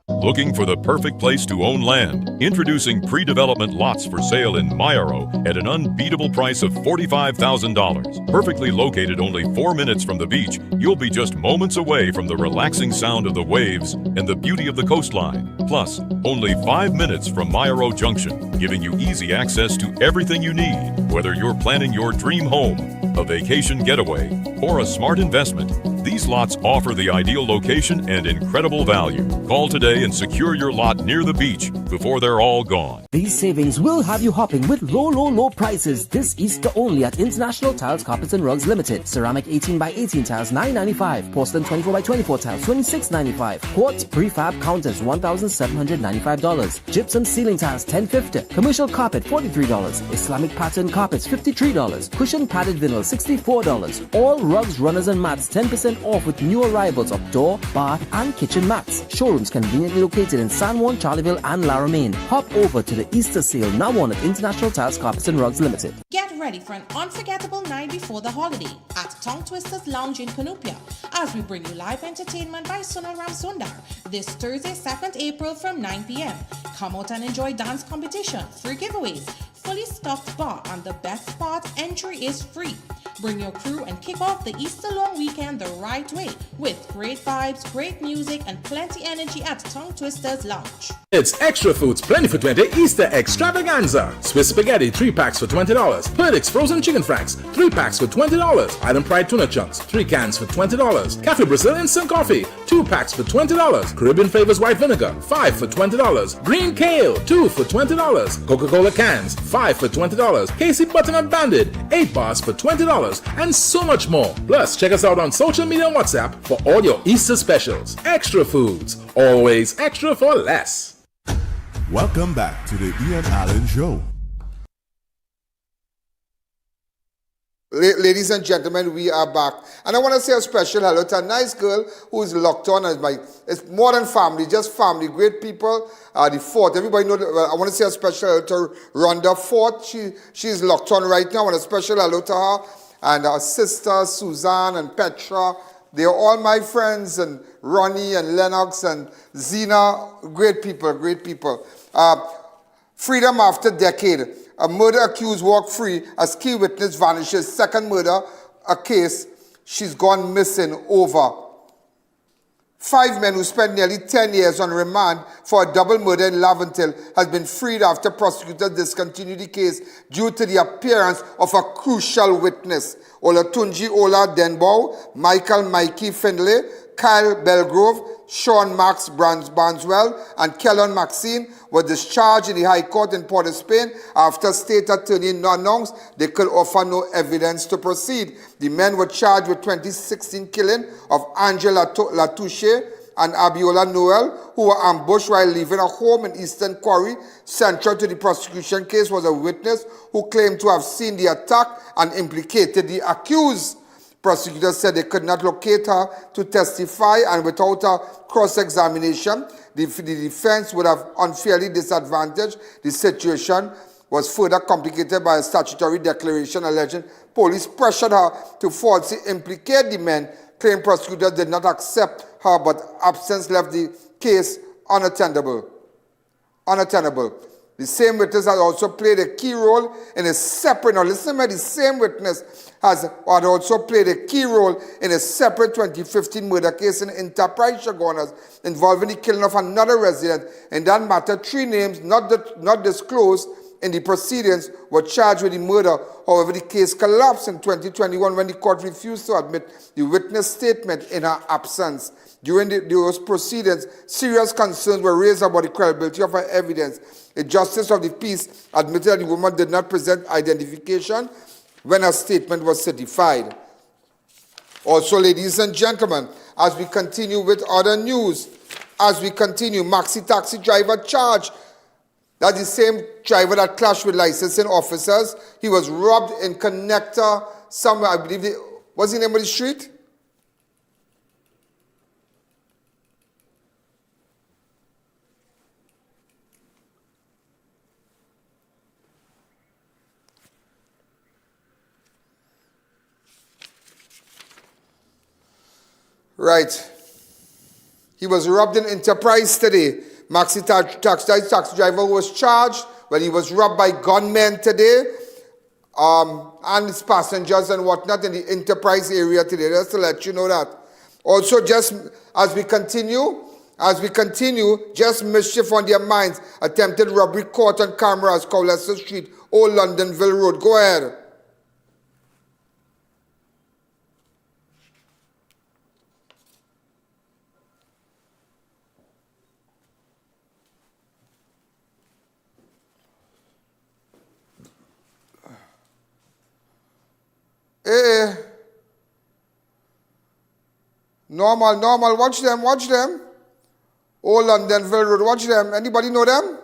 Looking for the perfect place to own land? Introducing pre-development lots for sale in Mayaro at an unbeatable price of $45,000. Perfectly located only 4 minutes from the beach, you'll be just moments away from the relaxing sound of the waves and the beauty of the coastline. Plus, only 5 minutes from Mayaro Junction, giving you easy access to everything you need. Whether you're planning your dream home, a vacation getaway, or a smart investment, these lots offer the ideal location and incredible value. Call today and secure your lot near the beach before they're all gone. These savings will have you hopping with low prices this Easter only at International Tiles, Carpets and Rugs Limited. Ceramic 18 by 18 tiles $9.95. Porcelain 24 by 24 tiles $26.95. Quartz prefab counters $1,795. Gypsum ceiling tiles $10.50. Commercial carpet $43. Islamic pattern carpets $53. Cushion padded vinyl $64. All rugs, runners and mats 10% off with new arrivals of door, bath and kitchen mats. Showrooms conveniently located in San Juan, Charleville and La Romaine. Hop over to the Easter sale now on at International Tiles, Carpets and Rugs Limited. Get ready for an unforgettable night before the holiday at Tongue Twisters Lounge in Canopia as we bring you live entertainment by Sunal Ramsundar this Thursday, 2nd April from 9 p.m. Come out and enjoy dance competition, free giveaways, fully stocked bar, and the best part, entry is free. Bring your crew and kick off the Easter long weekend the right way with great vibes, great music, and plenty energy at Tongue Twisters Lounge. It's Extra Foods Plenty for 20 Easter Extravaganza. Swiss spaghetti 3 packs for $20. Perdix frozen chicken franks 3 packs for $20. Island Pride tuna chunks 3 cans for $20. Cafe Brazil instant coffee 2 packs for $20. Caribbean flavors white vinegar 5 for $20. Green kale 2 for $20. Coca-Cola cans 5 for $20. Casey butternut banded 8 bars for $20. And so much more. Plus, check us out on social media and WhatsApp for all your Easter specials. Extra Foods, always extra for less. Welcome back to the I.A.N Show. Ladies and gentlemen, we are back. And I want to say a special hello to a nice girl who's locked on as it's more than family, just family, great people. The Fort, everybody know, I want to say a special hello to Rhonda Fort. She's locked on right now. I want a special hello to her and her sister, Suzanne and Petra. They're all my friends, and Ronnie and Lennox and Zena, great people, great people. Freedom after decade. A murder accused walked free as key witness vanishes. Second murder, a case she's gone missing over. 5 men who spent nearly 10 years on remand for a double murder in Laventille has been freed after prosecutors discontinued the case due to the appearance of a crucial witness. Olatunji Ola Denbow, Michael Mikey Findlay, Kyle Belgrove, Sean Max Barnswell, and Kellon Maxine were discharged in the High Court in Port of Spain after State Attorney announced they could offer no evidence to proceed. The men were charged with 2016 killing of Angela Latouche and Abiola Noel, who were ambushed while leaving a home in Eastern Quarry. Central to the prosecution case was a witness who claimed to have seen the attack and implicated the accused. Prosecutors said they could not locate her to testify, and without a cross-examination, the defense would have unfairly disadvantaged. The situation was further complicated by a statutory declaration alleging police pressured her to falsely implicate the men. Claimed prosecutors did not accept her, but absence left the case unattendable. The same witness has also played a key role in a separate, now listen to me, the same witness had also played a key role in a separate 2015 murder case in Enterprise, Chaguanas, involving the killing of another resident. In that matter, 3 names not disclosed in the proceedings were charged with the murder. However, the case collapsed in 2021 when the court refused to admit the witness statement in her absence. During those proceedings, serious concerns were raised about the credibility of her evidence. A justice of the peace admitted that the woman did not present identification when her statement was certified. Also, ladies and gentlemen, as we continue with other news, maxi taxi driver charged. That's the same driver that clashed with licensing officers. He was robbed in Connector somewhere, I believe. What's the name of the street? Right. He was robbed in Enterprise today. Maxi taxi driver was charged when he was robbed by gunmen today, and his passengers and whatnot in the Enterprise area today. Just to let you know that. Also, just as we continue, just mischief on their minds. Attempted robbery caught on camera as Cowlester Street, Old Londonville Road. Go ahead. Normal, watch them. Old Londonville Road, watch them. Anybody know them?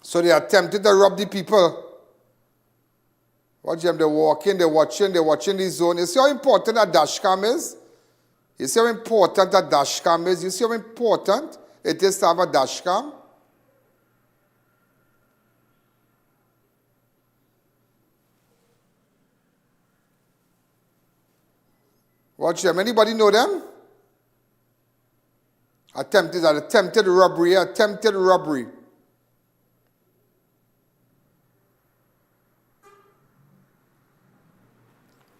So they attempted to rob the people. Watch them, they're watching the zone. You see how important a dash cam is? You see how important a dash cam is? You see how important it is to have a dash cam? Watch them. Anybody know them? Attempted robbery.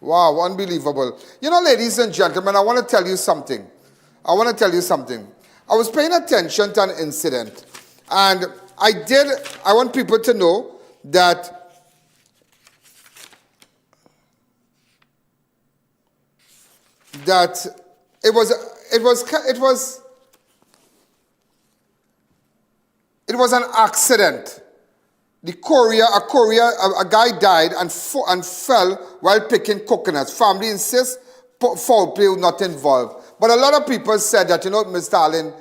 Wow, unbelievable. You know, ladies and gentlemen, I want to tell you something. I was paying attention to an incident, and I want people to know that it was It was an accident. A guy died and fell while picking coconuts. Family insists foul play was not involved. But a lot of people said that, you know, Mr. Allen,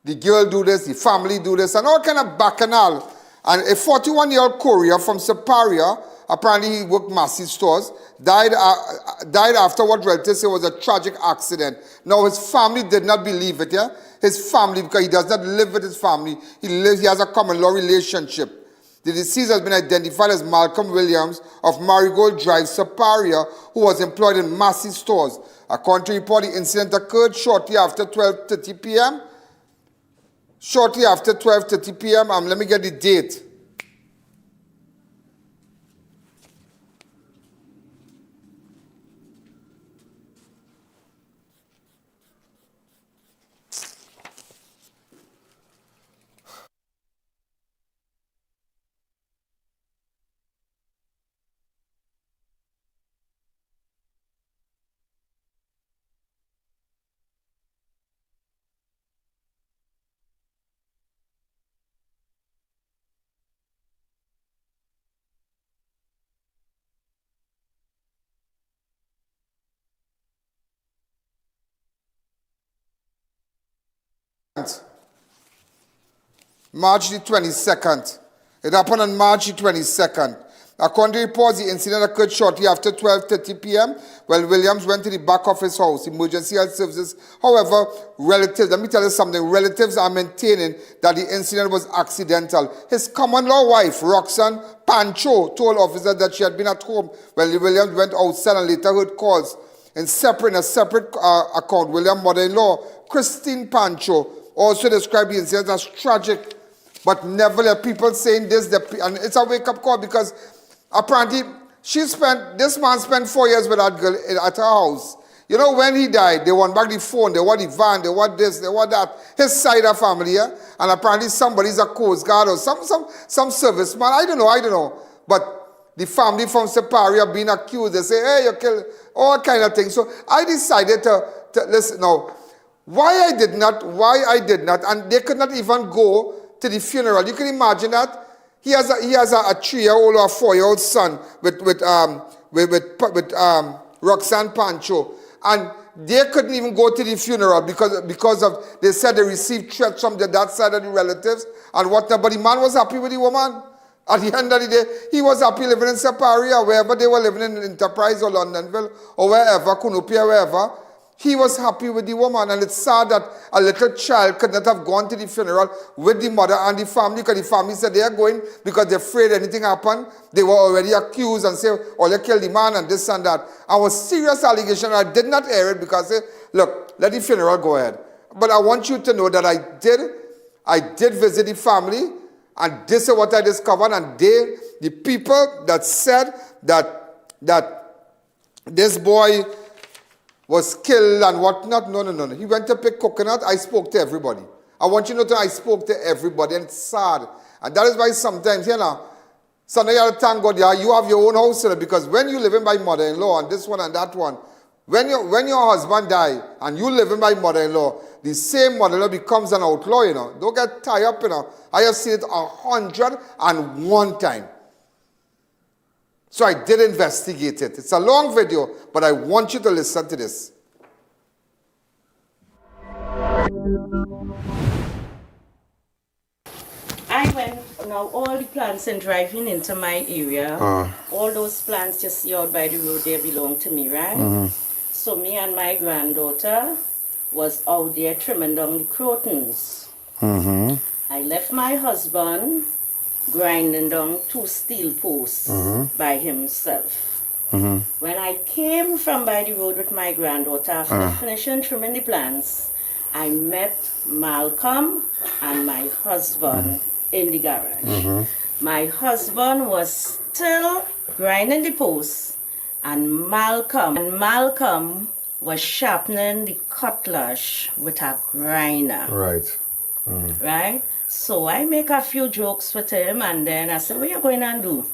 the girl do this, the family do this, and all kind of bacchanal. And a 41-year-old courier from Superior, apparently he worked massive stores, died after what relatives say was a tragic accident. Now his family did not believe it, yeah? His family, because he does not live with his family, he has a common law relationship. The deceased has been identified as Malcolm Williams of Marigold Drive, Superior, who was employed in Massey stores. According to report, the incident occurred shortly after 12:30 p.m. Shortly after 12:30 p.m., let me get the date. March the 22nd. It happened on March the 22nd. According to reports, the incident occurred shortly after 12:30 p.m. while Williams went to the back of his house, emergency health services. However, relatives, let me tell you something, relatives are maintaining that the incident was accidental. His common law wife, Roxanne Pancho, told officers that she had been at home when Williams went outside and later heard calls. In a separate account, Williams' mother-in-law, Christine Pancho, also described the incident as tragic. But nevertheless, people saying this, and it's a wake-up call because apparently this man spent 4 years with that girl at her house. You know, when he died, they want back the phone, they want the van, they want this, they want that. His side of family, yeah? And apparently somebody's a Coast Guard or some serviceman, I don't know. But the family from Superior being accused, they say, hey, you killed, all kind of things. So I decided to listen now. Why I did not, and they could not even go to the funeral. You can imagine that. He has a 3-year-old or a 4-year-old son with Roxanne Pancho, and they couldn't even go to the funeral because of they said they received threats from that side of the relatives and whatnot. But the man was happy with the woman. At the end of the day, he was happy living in Superior, wherever they were living in Enterprise or Londonville or wherever, Kunupia, wherever. He was happy with the woman, and it's sad that a little child could not have gone to the funeral with the mother and the family, because the family said they are going because they're afraid anything happened. They were already accused and say, oh, they killed the man and this and that. And was serious allegation. I did not air it because, look, let the funeral go ahead. But I want you to know that I did visit the family, and this is what I discovered. And the people that said that this boy was killed and whatnot. No. He went to pick coconut. I spoke to everybody. I want you to know that I spoke to everybody, and it's sad. And that is why sometimes, sometimes you have to thank God, you have your own house, because when you live in by mother-in-law and this one and that one, when your husband die and you live in by mother-in-law, the same mother-in-law becomes an outlaw, Don't get tied up, I have seen it 101 times. So I did investigate it. It's a long video, but I want you to listen to this. I went, now all the plants and driving into my area, all those plants just out by the road, they belong to me, right? Mm-hmm. So me and my granddaughter was out there trimming down the crotons. Mm-hmm. I left my husband grinding down 2 steel posts by himself. Mm-hmm. When I came from by the road with my granddaughter after finishing trimming the plants, I met Malcolm and my husband in the garage. Mm-hmm. My husband was still grinding the posts, and Malcolm was sharpening the cutlass with a grinder. Right. Right? So I make a few jokes with him, and then I said, what are you going to do?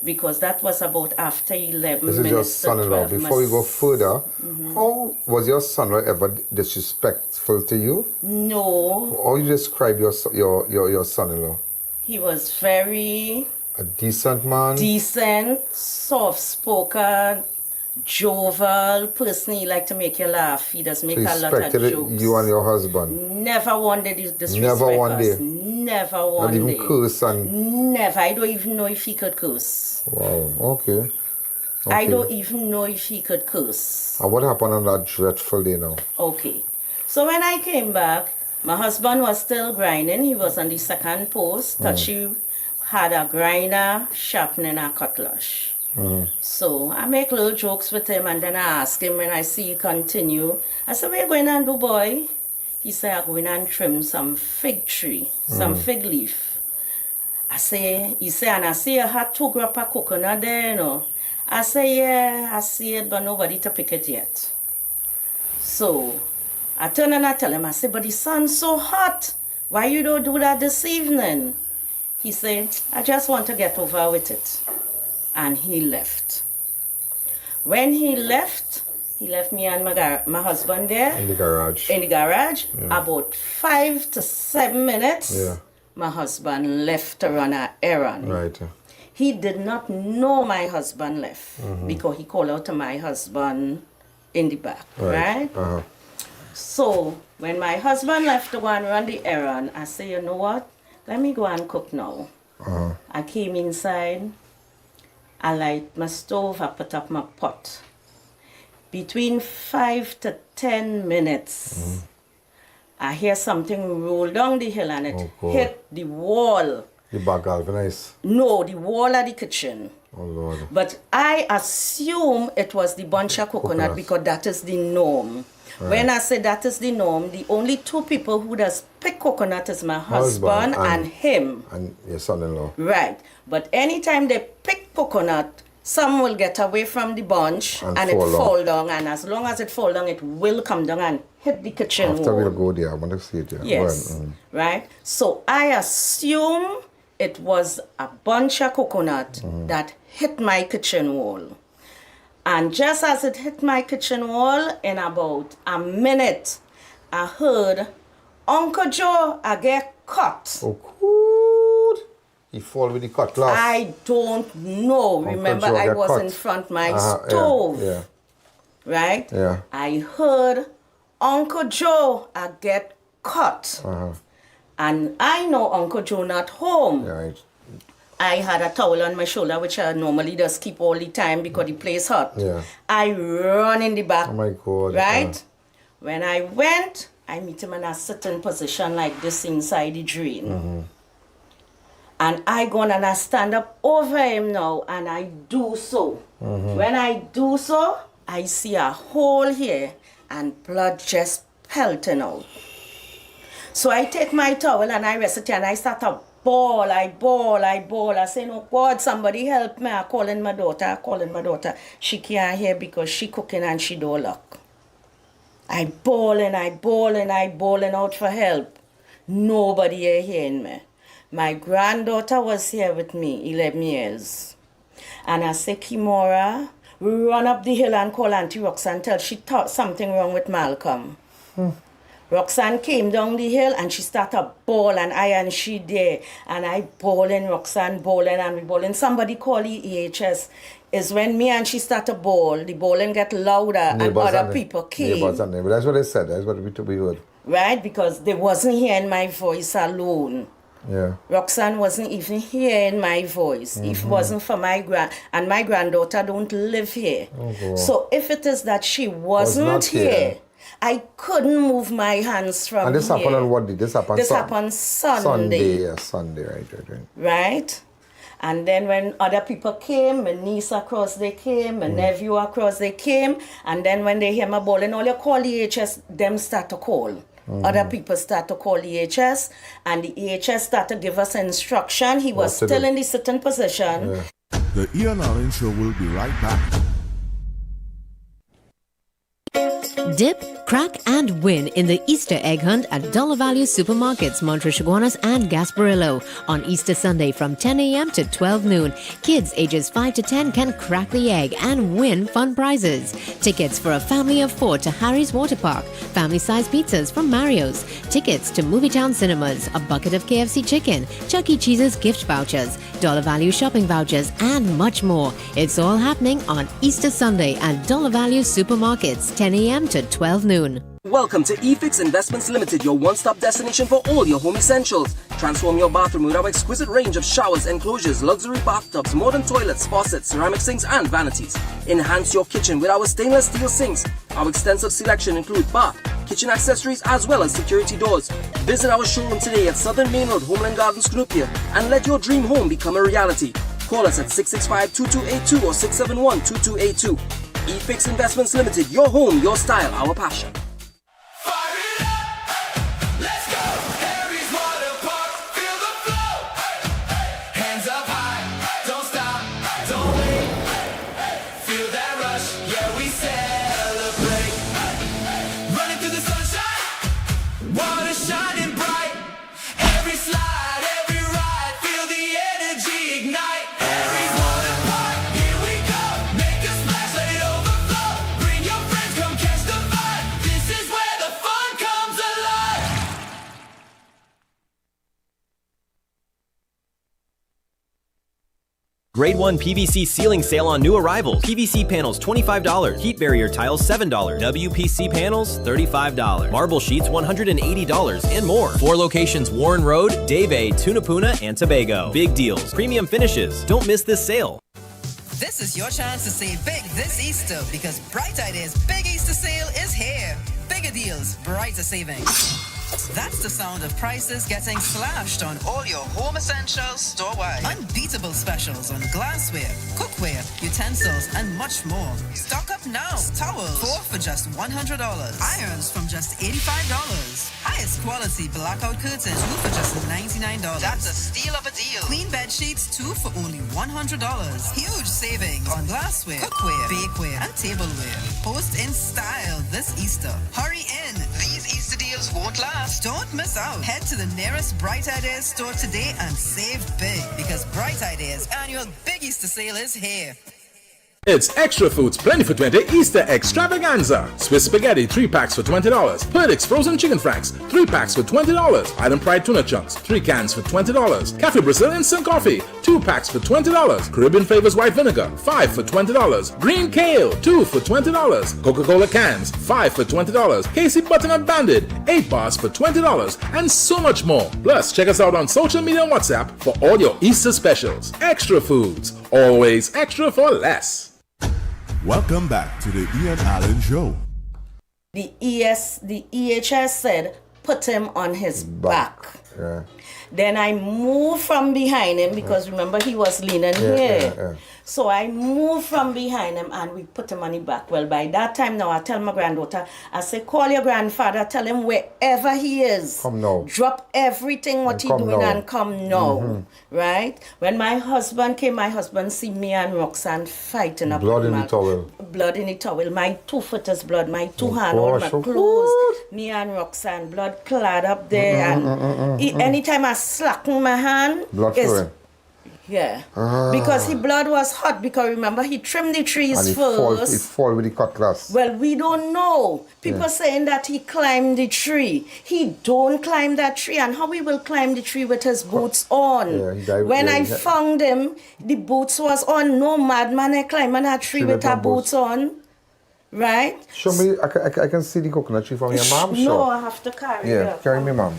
because that was about after 11 This is minutes your to son-in-law. 12. Before we go further, Mhm. how was your son-in-law ever disrespectful to you? No, How you describe your son-in-law? he was very A decent man? decent, soft-spoken, jovial person. He liked to make you laugh. He does make So he a lot of respected jokes. you and your husband? Never one day disrespect Never one us. day? Never one Not even day. curse and... Never. I don't even know if he could curse. Wow, okay. I don't even know if he could curse. And what happened on that dreadful day now? Okay. So when I came back, my husband was still grinding. He was on the second post. Touchy had a grinder, sharpening a cutlass. So I make little jokes with him, and then I ask him when I see he continue. I said, "Where you going and do, boy?" He said, "I'm going and trim some fig tree, some fig leaf." He said, "And I see you had 2 grap of coconut there, you know." I say, "Yeah, I see it, but nobody to pick it yet." So I turn and I tell him, I say, "But the sun's so hot. Why you don't do that this evening?" He said, "I just want to get over with it." And he left. When he left me and my husband there. In the garage. In the garage. Yeah. About 5 to 7 minutes, my husband left to run an errand. Right. He did not know my husband left because he called out to my husband in the back, right? So when my husband left to go and run the errand, I said, "You know what? Let me go and cook now." I came inside, I light my stove, I put up my pot. Between 5 to 10 minutes, I hear something roll down the hill and it hit the wall. The bag galvanized? No, the wall of the kitchen. Oh, Lord. But I assume it was the bunch of coconut because that is the norm. Right. When I say that is the norm, the only 2 people who does pick coconut is my husband and him. And your son-in-law. Right. But anytime they pick coconut, some will get away from the bunch and it fall down. And as long as it fall down, it will come down and hit the kitchen After wall. we'll go there, I want to see it. Yeah. Yes. Right. So I assume it was a bunch of coconut that hit my kitchen wall. And just as it hit my kitchen wall, in about a minute, I heard Uncle Joe, I get cut. Oh, good. He fall with the cutlass. I don't know. Uncle Remember, Joe I get was cut. in front my stove. Yeah. Right? Yeah. I heard Uncle Joe, I get cut. And I know Uncle Joe not home. Right. I had a towel on my shoulder, which I normally just keep all the time because the place hot. Yeah. I run in the back. Oh my God. Right? When I went, I meet him in a sitting position like this inside the drain. And I go and I stand up over him now and I do so. When I do so, I see a hole here and blood just pelting out. So I take my towel and I rest it here and I start to bawl. I say, "No, God, somebody help me." I calling my daughter. She can't hear because she cooking and she don't look. I bawling out for help. Nobody here hearing me. My granddaughter was here with me, 11 years. And I say, "Kimora, run up the hill and call Auntie Roxanne, tell she thought something wrong with Malcolm." Roxanne came down the hill and she started bawl and I and she there. And I bawling, Roxanne bawling and we bawling. Somebody call EHS. Is when me and she started bawl, the bawling get louder Neighbors and other people came. Neighbors and neighbors. That's what they said. That's what we heard. Right? Because they wasn't hearing my voice alone. Yeah. Roxanne wasn't even hearing my voice. If it wasn't for my granddaughter don't live here. Oh, God. So if it is that she wasn't here, I couldn't move my hands from here. And this happened on what day? This happened Sunday. Sunday, yeah, Sunday, right. Right? And then when other people came, my niece across they came, my nephew across they came, and then when they hear my bawling, all you call EHS, them start to call. Other people start to call EHS, and the EHS start to give us instruction. He was still in the sitting position. Yeah. The I.A.N. Show will be right back. Dip, crack, and win in the Easter egg hunt at Dollar Value Supermarkets, Montreal, and Gasparillo on Easter Sunday from 10 a.m. to 12 noon. Kids ages 5 to 10 can crack the egg and win fun prizes. Tickets for a family of 4 to Harry's Water Park, family-sized pizzas from Mario's, tickets to Movietown Cinemas, a bucket of KFC chicken, Chuck E. Cheese's gift vouchers, Dollar Value shopping vouchers, and much more. It's all happening on Easter Sunday at Dollar Value Supermarkets, 10 a.m. to 12 noon. Welcome to eFix Investments Limited, your one-stop destination for all your home essentials. Transform your bathroom with our exquisite range of showers, enclosures, luxury bathtubs, modern toilets, faucets, ceramic sinks, and vanities. Enhance your kitchen with our stainless steel sinks. Our extensive selection includes bath, kitchen accessories, as well as security doors. Visit our showroom today at Southern Main Road, Homeland Gardens, Cunupia, and let your dream home become a reality. Call us at 665-2282 or 671-2282. eFix Investments Limited, your home, your style, our passion. Grade 1 PVC ceiling sale on new arrivals. PVC panels $25. Heat barrier tiles $7. WPC panels $35. Marble sheets $180 and more. 4 locations: Warren Road, Davey, Tunapuna, and Tobago. Big deals, premium finishes. Don't miss this sale. This is your chance to save big this Easter because Bright Ideas Big Easter Sale is here. Bigger deals, brighter savings. That's the sound of prices getting slashed on all your home essentials store-wide. Unbeatable specials on glassware, cookware, utensils, and much more. Stock up now. Towels, 4 for just $100. Irons from just $85. Highest quality blackout curtains, 2 for just $99. That's a steal of a deal. Clean bed sheets, 2 for only $100. Huge savings on glassware, cookware, bakeware, and tableware. Post in style this Easter. Hurry in. These Easter deals won't last. Don't miss out. Head to the nearest Bright Ideas store today and save big because Bright Ideas annual Big Easter sale is here. It's Extra Foods Plenty for 20 Easter Extravaganza. Swiss spaghetti 3 packs for $20. Perdix frozen chicken franks 3 packs for $20. Island Pride tuna chunks 3 cans for $20. Cafe Brazil instant coffee 2 packs for $20. Caribbean Flavors white vinegar 5 for $20. Green kale 2 for $20. Coca-Cola cans 5 for $20. Casey Butternut Bandit 8 bars for $20, and so much more. Plus, check us out on social media and WhatsApp for all your Easter specials. Extra Foods, always extra for less. Welcome back to the I.A.N Show. The EHS said, put him on his back. Yeah. Then I moved from behind him because remember he was leaning here. So I moved from behind him and we put him on his back. Well, by that time now, I tell my granddaughter, I say, call your grandfather, tell him wherever he is. Come now. Drop everything what he's doing and come now. Right? When my husband came, my husband see me and Roxanne fighting up. Blood in the towel. Blood in the towel. My 2 foot is blood. My 2 hands on my clothes. Me and Roxanne, blood clad up there. And anytime I slacken my hand, blood flowing. Yeah, because his blood was hot because remember he trimmed the trees and first. He fall with the cutlass. Well, we don't know. People saying that he climbed the tree. He don't climb that tree, and how he will climb the tree with his boots on? When I found him, the boots was on. No madman I climbing that tree with her boots on. Right? Show me, I can see the coconut tree from your mom. No, I have to carry it. Yeah, carry me, mom.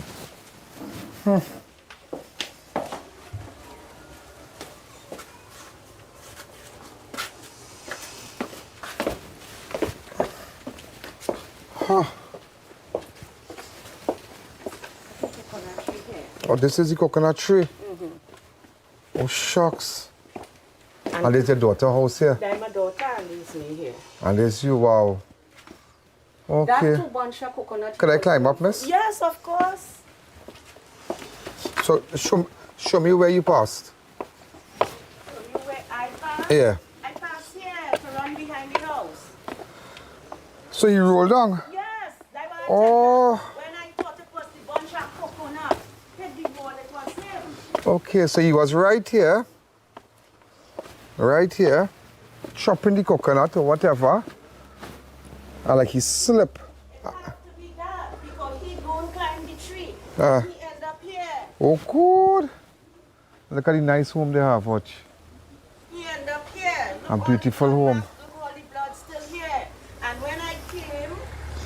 Oh, this is the coconut tree. Oh, shucks. And there's your daughter's house here. That's my daughter and there's me here. And there's you, wow. Okay. That 2 bunch of coconut. Could I climb up, miss? Yes, of course. So, show me where you passed. Show you where I passed? Yeah. I passed here to run behind the house. So he rolled down? Yes. That was Oh. when I thought it was the bunch of coconut, hit the wall, it was him. Okay, so he was right here, chopping the coconut or whatever, and like he slipped. It had to be that because he don't climb the tree. He end up here. Oh, good. Look at the nice home they have, watch. He end up here. A beautiful home. Look, all the blood still here. And when I came,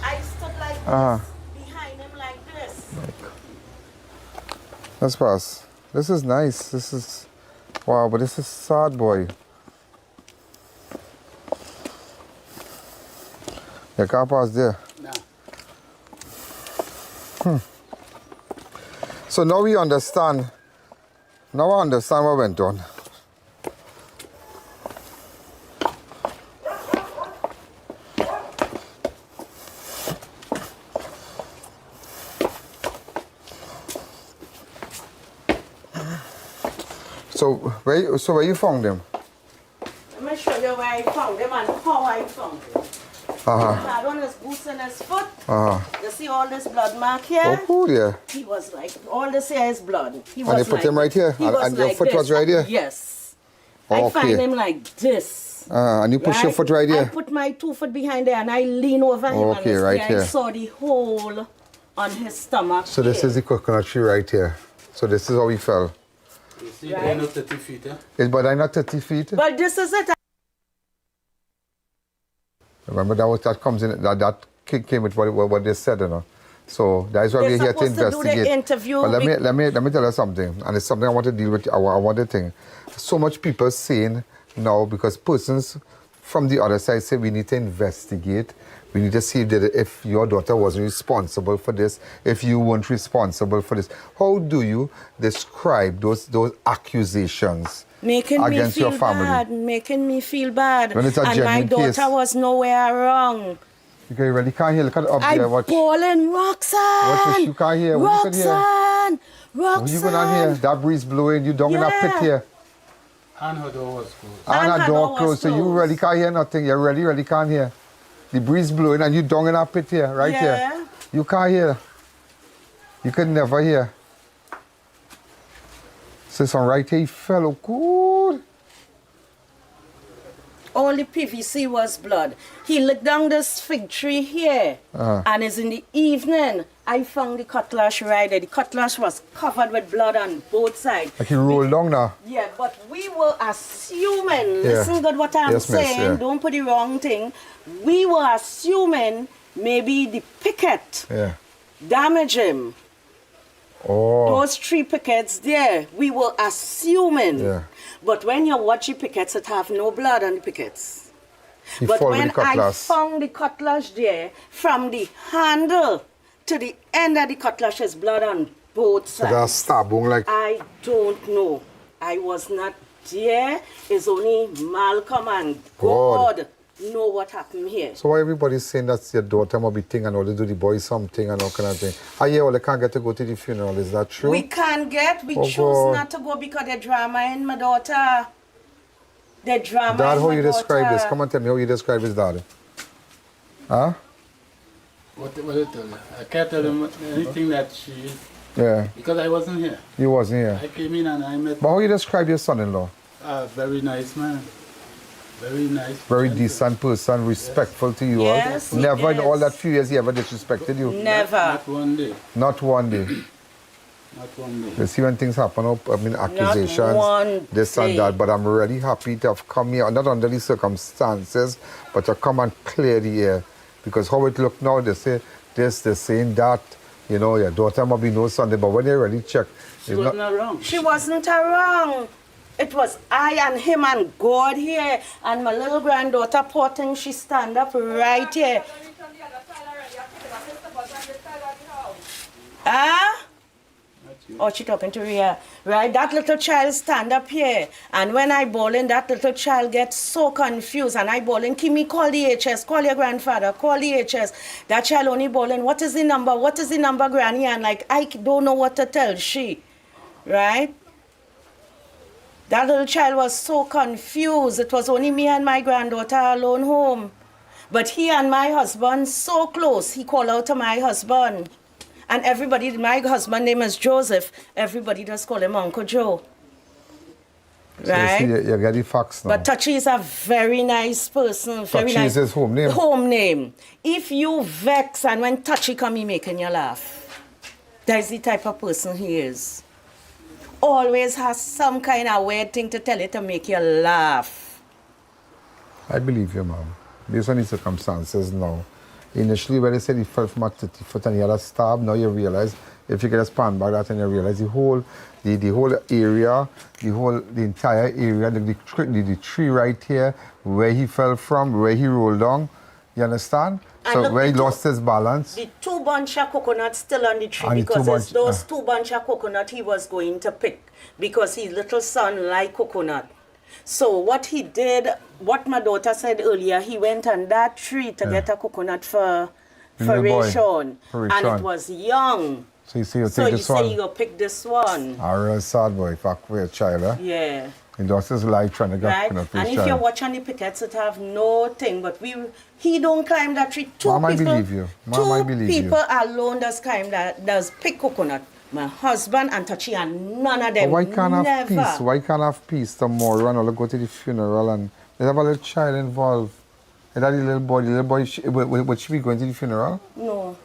I stood like this, behind him like this. Let's pass. This is nice. This is, wow, but this is sad, boy. You can't pass there. No. So now we understand. Now I understand what went on. So where you found them? Let me show you where I found them and how I found them. He had on his boots and his foot. You see all this blood mark here? Oh, yeah. He was like, all this here is blood. He And you put him right here? And your foot was right here? Yes. Okay. I find him like this. And you push your foot right here? I put my 2 foot behind there and I lean over him. Okay, and right here. I saw the hole on his stomach. So this is the coconut tree right here. So this is how he fell. You see, they're not 30 feet, eh? But I'm not 30 feet. But this is it. Remember that comes in, that came with what they said, you know. So that's why we're here to investigate. Do the interview. But let me tell you something, and it's something I want to deal with. I want to think. So much people saying now, because persons from the other side say we need to investigate. We need to see that if your daughter wasn't responsible for this, if you weren't responsible for this. How do you describe those accusations against your family? Making me feel bad. When it's a and my genuine daughter case. was nowhere wrong. Because you really can't hear. Look at up there. Watch. Bawling, Roxanne. Watch this. You can't hear. What you could hear? Roxanne. What you gonna hear? That breeze blowing. You down in a pit here. And her door was closed. And her door closed. So you really can't hear nothing. You really can't hear. The breeze blowing and you down in a pit here, right here. You can't hear. You could never hear. So some right here, he fell. Oh, good. All the PVC was blood. He looked down this fig tree here. And it's in the evening, I found the cutlass right there. The cutlass was covered with blood on both sides. Like he rolled down now. Yeah, but we were assuming, listen to what I'm saying, don't put the wrong thing. We were assuming maybe the picket damaged him. Those 3 pickets there, we were assuming. But when you watch the pickets, it have no blood on the pickets. But when I found the cutlass there, from the handle to the end of the cutlass, there's blood on both sides. So that's stab like. I don't know. I was not there. It's only Malcolm and God know what happened here. So why everybody's saying that's your daughter might be thing and all they do the boy something and all kind of thing. Well, they can't get to go to the funeral. Is that true? We can't get. We choose not to go because the drama in my daughter. The drama Dad, in how my you describe daughter. this? Come and tell me how you describe his dad. Huh? What I tell her? I can't tell him anything that she... Yeah. Because I wasn't here. You wasn't here. I came in and I met... But how you describe your son-in-law? Very nice man. Very nice. Very decent person, respectful to you Yes, all. Never in all that few years he ever disrespected you. Never. Not one day. Not one day. Not one day. You see when things happen, accusations, this and that, but I'm really happy to have come here, not under these circumstances, but to come and clear the air. Because how it look now, they say this, they're saying that, you know, your daughter might be no Sunday, but when they really check... She was not wrong. She wasn't wrong. It was I and him and God here. And my little granddaughter, poor thing, she stand up right here. Oh, she talking to Rhea. Right, that little child stand up here. And when I bawling, that little child gets so confused. And I bawling, Kimmy, call the HS, call your grandfather, call the HS. That child only bawling, what is the number? What is the number, Granny? And like, I don't know what to tell she. Right? That little child was so confused. It was only me and my granddaughter alone home. But he and my husband so close. He called out to my husband. And everybody, my husband's name is Joseph. Everybody just call him Uncle Joe. Right? So you get the facts now. But Touchy is a very nice person. Very Touchy nice. is his home name? Home name. If you vex and when Touchy come, he making you laugh. That's the type of person he is. Always has some kind of weird thing to tell you to make you laugh. I believe you, ma'am. Based on the circumstances now. Initially, when they said he fell from a 30-foot and he had a stab, now you realize, if you get a span back that and you realize the whole area, the entire area, the tree right here, where he fell from, where he rolled down, you understand? So where he lost his balance. The 2 bunch of coconuts still on the tree because it's those 2 bunch of coconut he was going to pick because his little son liked coconut. So what he did, what my daughter said earlier, he went on that tree to get a coconut for Ration. And it was young. So you say you take this one? So you say you'll pick this one. A real sad boy, if I were a child, eh? Yeah. He lost his life trying to get coconut for his And child. if you watch on the pickets, it have no thing, but he don't climb that tree. Mom, I believe you. Mom, I believe you. 2 people alone does climb that, does pick coconut. My husband and Touchy and none of them. But why can't never. have peace? Why can't have peace tomorrow and all go to the funeral and they have a little child involved? Is that the little boy, would she be going to the funeral? No.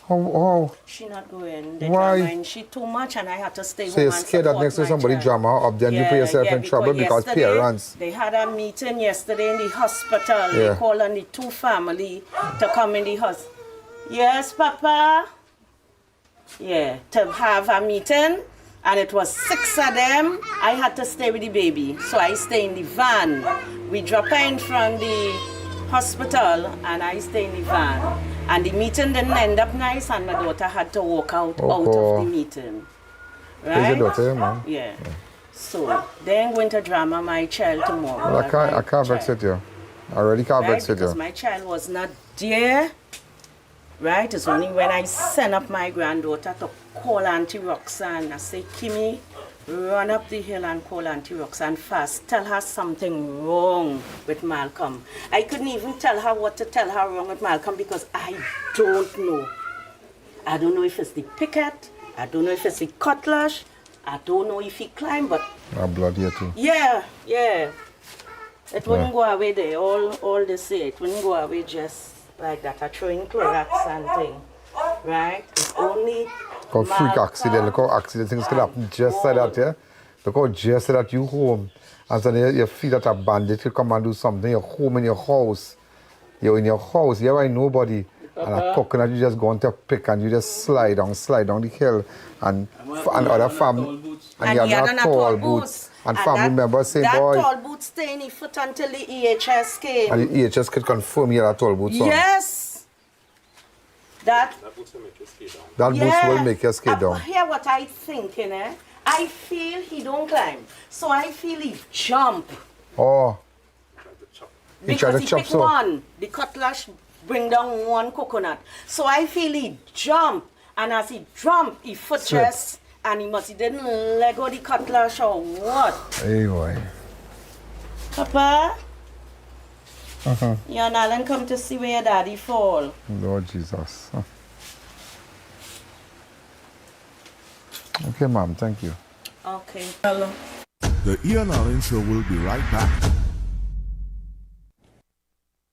How? She not going. Why? She too much and I had to stay So home you're and scared that support next time my somebody child. drama up, then you put yourself in trouble because parents. They had a meeting yesterday in the hospital. Yeah. They called on the 2 family to come in the hospital. Yes, Papa? Yeah, to have a meeting. And it was 6 of them. I had to stay with the baby. So I stay in the van. We drop in from the hospital and I stay in the van. And the meeting didn't end up nice and my daughter had to walk out of the meeting. Right? Is your daughter, ma'am? Yeah. So, then going to drama my child tomorrow. Well, I can't vex with you. I already can't vex with you. Because my child was not there. Right? It's only when I send up my granddaughter to call Auntie Roxanne. I say, Kimmy, run up the hill and call Auntie Roxanne fast. Tell her something wrong with Malcolm. I couldn't even tell her what to tell her wrong with Malcolm because I don't know. I don't know if it's the picket. I don't know if it's the cutlass. I don't know if he climbed, but... blood here too. Yeah. It wouldn't go away there. All they say, it wouldn't go away just like that. I throwing Clorox and thing. Right? It's only... Look how freak accident, look how accident things can happen just like that, yeah? Look how just like that you home. And then you feel that a bandit will come and do something. You're home in your house. You're in your house, you're with nobody. And a coconut you just go on to pick and you just slide down the hill. And other family. And you have tall boots. And family members say, boy. That tall boots stay in the foot until the EHS came. And the EHS could confirm you had tall boots on. Yes. That boots will make you skate down. Hear what I think, you know? I feel he don't climb. So I feel he jump. Oh. He tried Because to he chop pick so. one. The cutlass bring down 1 coconut. So I feel he jump. And as he jump, he foot just, and he didn't let go the cutlass or what? Hey boy. Papa? You and Alan come to see where your daddy fall. Lord Jesus. Okay, ma'am, thank you. Okay. The I.A.N Show will be right back.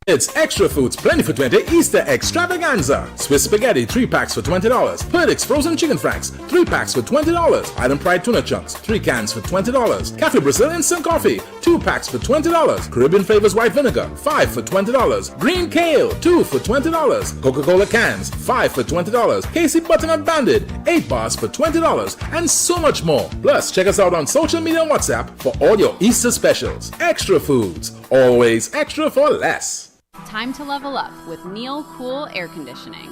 It's Extra Foods Plenty for 20 Easter Extravaganza. Swiss spaghetti 3 packs for $20. Perdix frozen chicken franks 3 packs for $20. Iron Pride tuna chunks 3 cans for $20. Cafe Brazil instant coffee 2 packs for $20. Caribbean flavors white vinegar 5 for $20. Green kale 2 for $20. Coca-Cola cans 5 for $20. Casey butternut banded 8 bars for $20, and so much more. Plus, check us out on social media and WhatsApp for all your Easter specials. Extra Foods, always extra for less. Time to level up with Neil Cool Air Conditioning.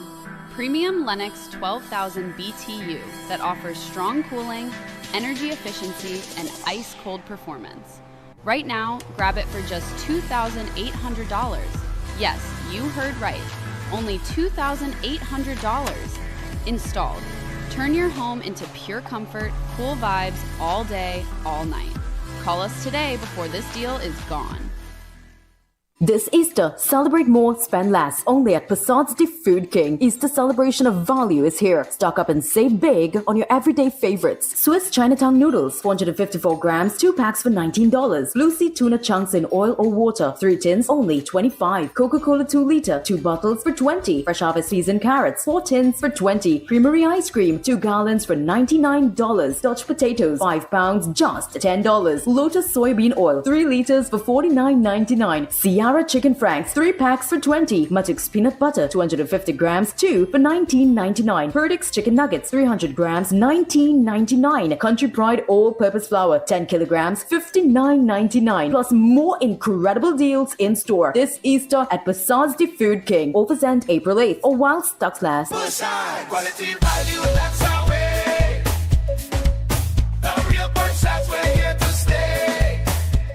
Premium Lennox 12,000 BTU that offers strong cooling, energy efficiency, and ice-cold performance. Right now, grab it for just $2,800. Yes, you heard right. Only $2,800. Installed. Turn your home into pure comfort, cool vibes all day, all night. Call us today before this deal is gone. This Easter, celebrate more, spend less. Only at Passad's The Food King. Easter celebration of value is here. Stock up and save big on your everyday favorites. Swiss Chinatown noodles, 454 grams, 2 packs for $19. Lucy tuna chunks in oil or water, 3 tins, only $25. Coca-Cola 2 liter, 2 bottles for $20. Fresh harvest seasoned carrots, 4 tins for $20. Creamery ice cream, 2 gallons for $99. Dutch potatoes, 5 pounds, just $10. Lotus soybean oil, 3 liters for $49.99. Sierra chicken franks, 3 packs for $20. Matix peanut butter, 250 grams, 2 for $19.99. Perdix chicken nuggets, 300 grams, $19.99. Country Pride all-purpose flour, 10 kilograms, $59.99. Plus more incredible deals in store this Easter at Passad's The Food King. Offers end April 8th or while stocks last. Bushside, quality value, that's our way. The real Bushsides, we're here to stay.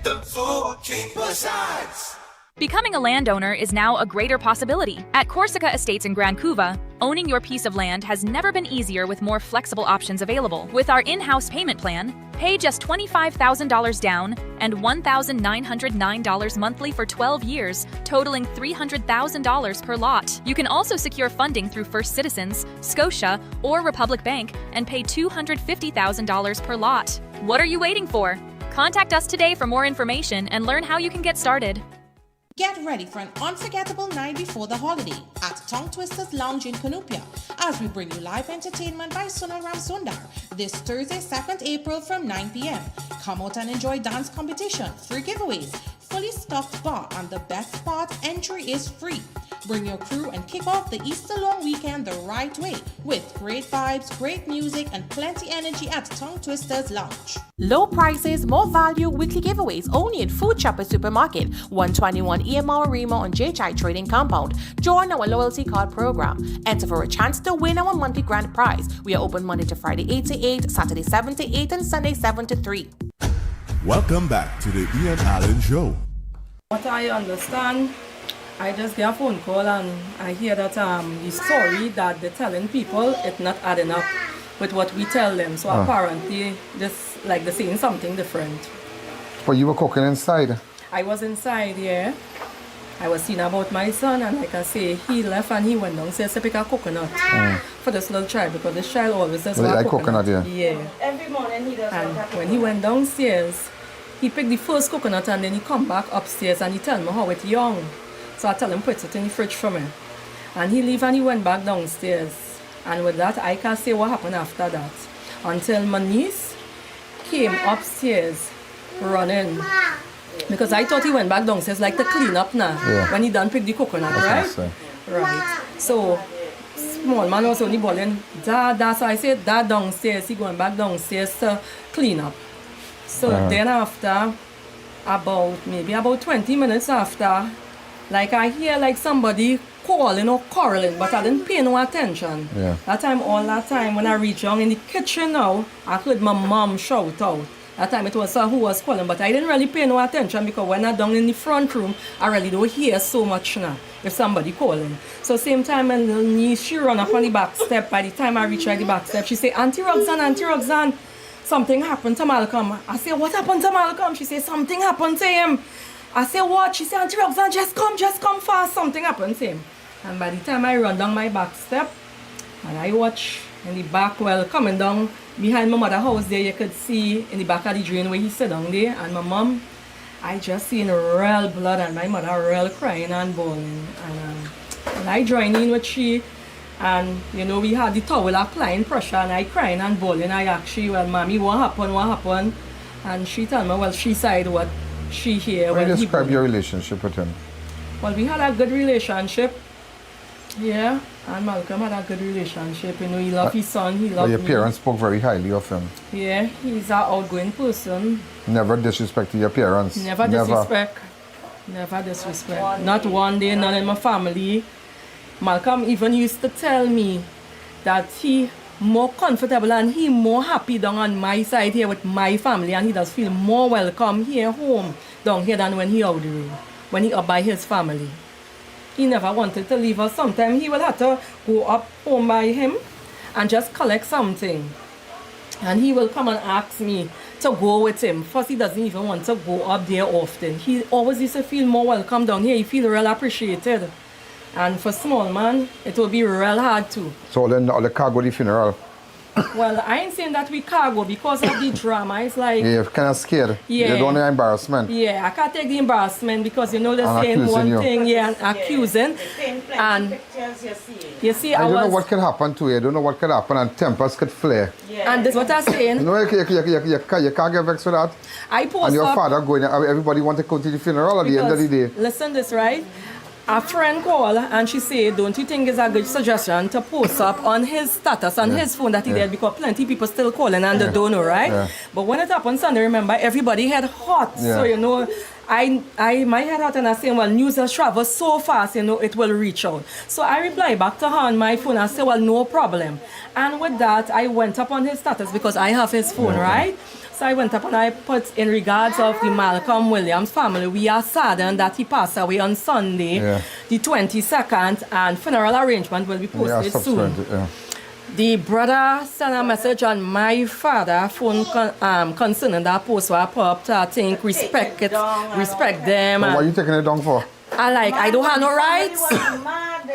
The Food King Bushsides. Becoming a landowner is now a greater possibility. At Corsica Estates in Grand Couva, owning your piece of land has never been easier with more flexible options available. With our in-house payment plan, pay just $25,000 down and $1,909 monthly for 12 years, totaling $300,000 per lot. You can also secure funding through First Citizens, Scotia, or Republic Bank and pay $250,000 per lot. What are you waiting for? Contact us today for more information and learn how you can get started. Get ready for an unforgettable night before the holiday at Tongue Twisters Lounge in Canopia as we bring you live entertainment by Sonoram Sundar this Thursday, 2nd April from 9 p.m. Come out and enjoy dance competition, free giveaways, fully stocked bar, and the best part, entry is free. Bring your crew and kick off the Easter long weekend the right way with great vibes, great music, and plenty energy at Tongue Twisters Lounge. Low prices, more value, weekly giveaways only in Food Shopper Supermarket, 121 EMR Remo on JHI Trading Compound. Join our loyalty card program. Enter for a chance to win our monthly grand prize. We are open Monday to Friday 8 to 8, Saturday 7 to 8, and Sunday 7 to 3. Welcome back to the I.A.N Show. What I understand, I just get a phone call and I hear that the story that they're telling people, it's not adding up with what we tell them. So apparently, just like they're saying something different. But you were cooking inside? I was inside, yeah. I was seeing about my son, and like I say, he left and he went downstairs to pick a coconut for this little child, because this child always does like coconut, yeah. Yeah. Every morning he does. And when he went downstairs, he picked the first coconut and then he come back upstairs and he tell me how it's young. So I tell him put it in the fridge for me. And he leave and he went back downstairs. And with that, I can't say what happened after that. Until my niece came upstairs running. Because I thought he went back downstairs like to clean up now. Yeah. When he done pick the coconut, right? Right. So, small man was only bawling, Dad. So I said, Dad downstairs. He going back downstairs to clean up. So then after, about 20 minutes after, like I hear like somebody calling or quarreling, but I didn't pay no attention. Yeah. That time when I reached down in the kitchen now, I heard my mom shout out. That time it was her who was calling, but I didn't really pay no attention because when I'm down in the front room, I really don't hear so much now if somebody calling. So same time when the niece, she run up on the back step. By the time I reach the back step, she say, Auntie Roxanne, something happened to Malcolm. I say, what happened to Malcolm? She say, something happened to him. I say, what? She say, Auntie Roxanne, just come fast. Something happened to him. And by the time I run down my back step, and I watch in the back, well, coming down behind my mother's house there, you could see in the back of the drain where he sit down there. And my mom, I just seen real blood and my mother real crying and bawling. And I joined in with she. And, we had the towel applying pressure and I crying and bawling. I asked she, well, Mommy, what happened? And she told me, well, she said what she hear. Can you describe your relationship with him? Well, we had a good relationship. Yeah, and Malcolm had a good relationship. He loved his son, he loved your me. parents spoke very highly of him. Yeah, he's an outgoing person. Never disrespected your parents? Never disrespect. Not one day, none in my family. Malcolm even used to tell me that he more comfortable and he more happy down on my side here with my family, and he does feel more welcome here home down here than when he out the road, when he up by his family. He never wanted to leave us. Sometimes he will have to go up home by him and just collect something. And he will come and ask me to go with him. First, he doesn't even want to go up there often. He always used to feel more welcome down here. He feel real appreciated. And for small man, it will be real hard too. So then all the cargo the funeral. Well, I ain't saying that we cargo because of the drama. It's like... Yeah, you're kind of scared. Yeah. You don't want the embarrassment. Yeah, I can't take the embarrassment because you know they're saying one thing, and accusing. And you see, I don't know what could happen to you. I don't know what could happen, and tempers could flare. Yeah. And that's what I'm saying. You know, you can't get vexed with that. I post and your up, father going, everybody want to go to the funeral at the end of the day. Listen this, right? A friend called and she said, don't you think it's a good suggestion to post up on his status, on his phone that he did, because plenty people still calling and they don't know, right? Yeah. But when it happened Sunday, remember, everybody had hot. Yeah. So, you know, my head hot and I saying, well, news has traveled so fast, you know, it will reach out. So I replied back to her on my phone and said, well, no problem. And with that, I went up on his status because I have his phone, right? So I went up and I put in regards of the Malcolm Williams family, we are saddened that he passed away on Sunday, the 22nd, and funeral arrangement will be posted soon. The brother sent a message on my father phone concerning that post where I put up to, I think, respect them. But what are you taking it down for? I don't have no rights.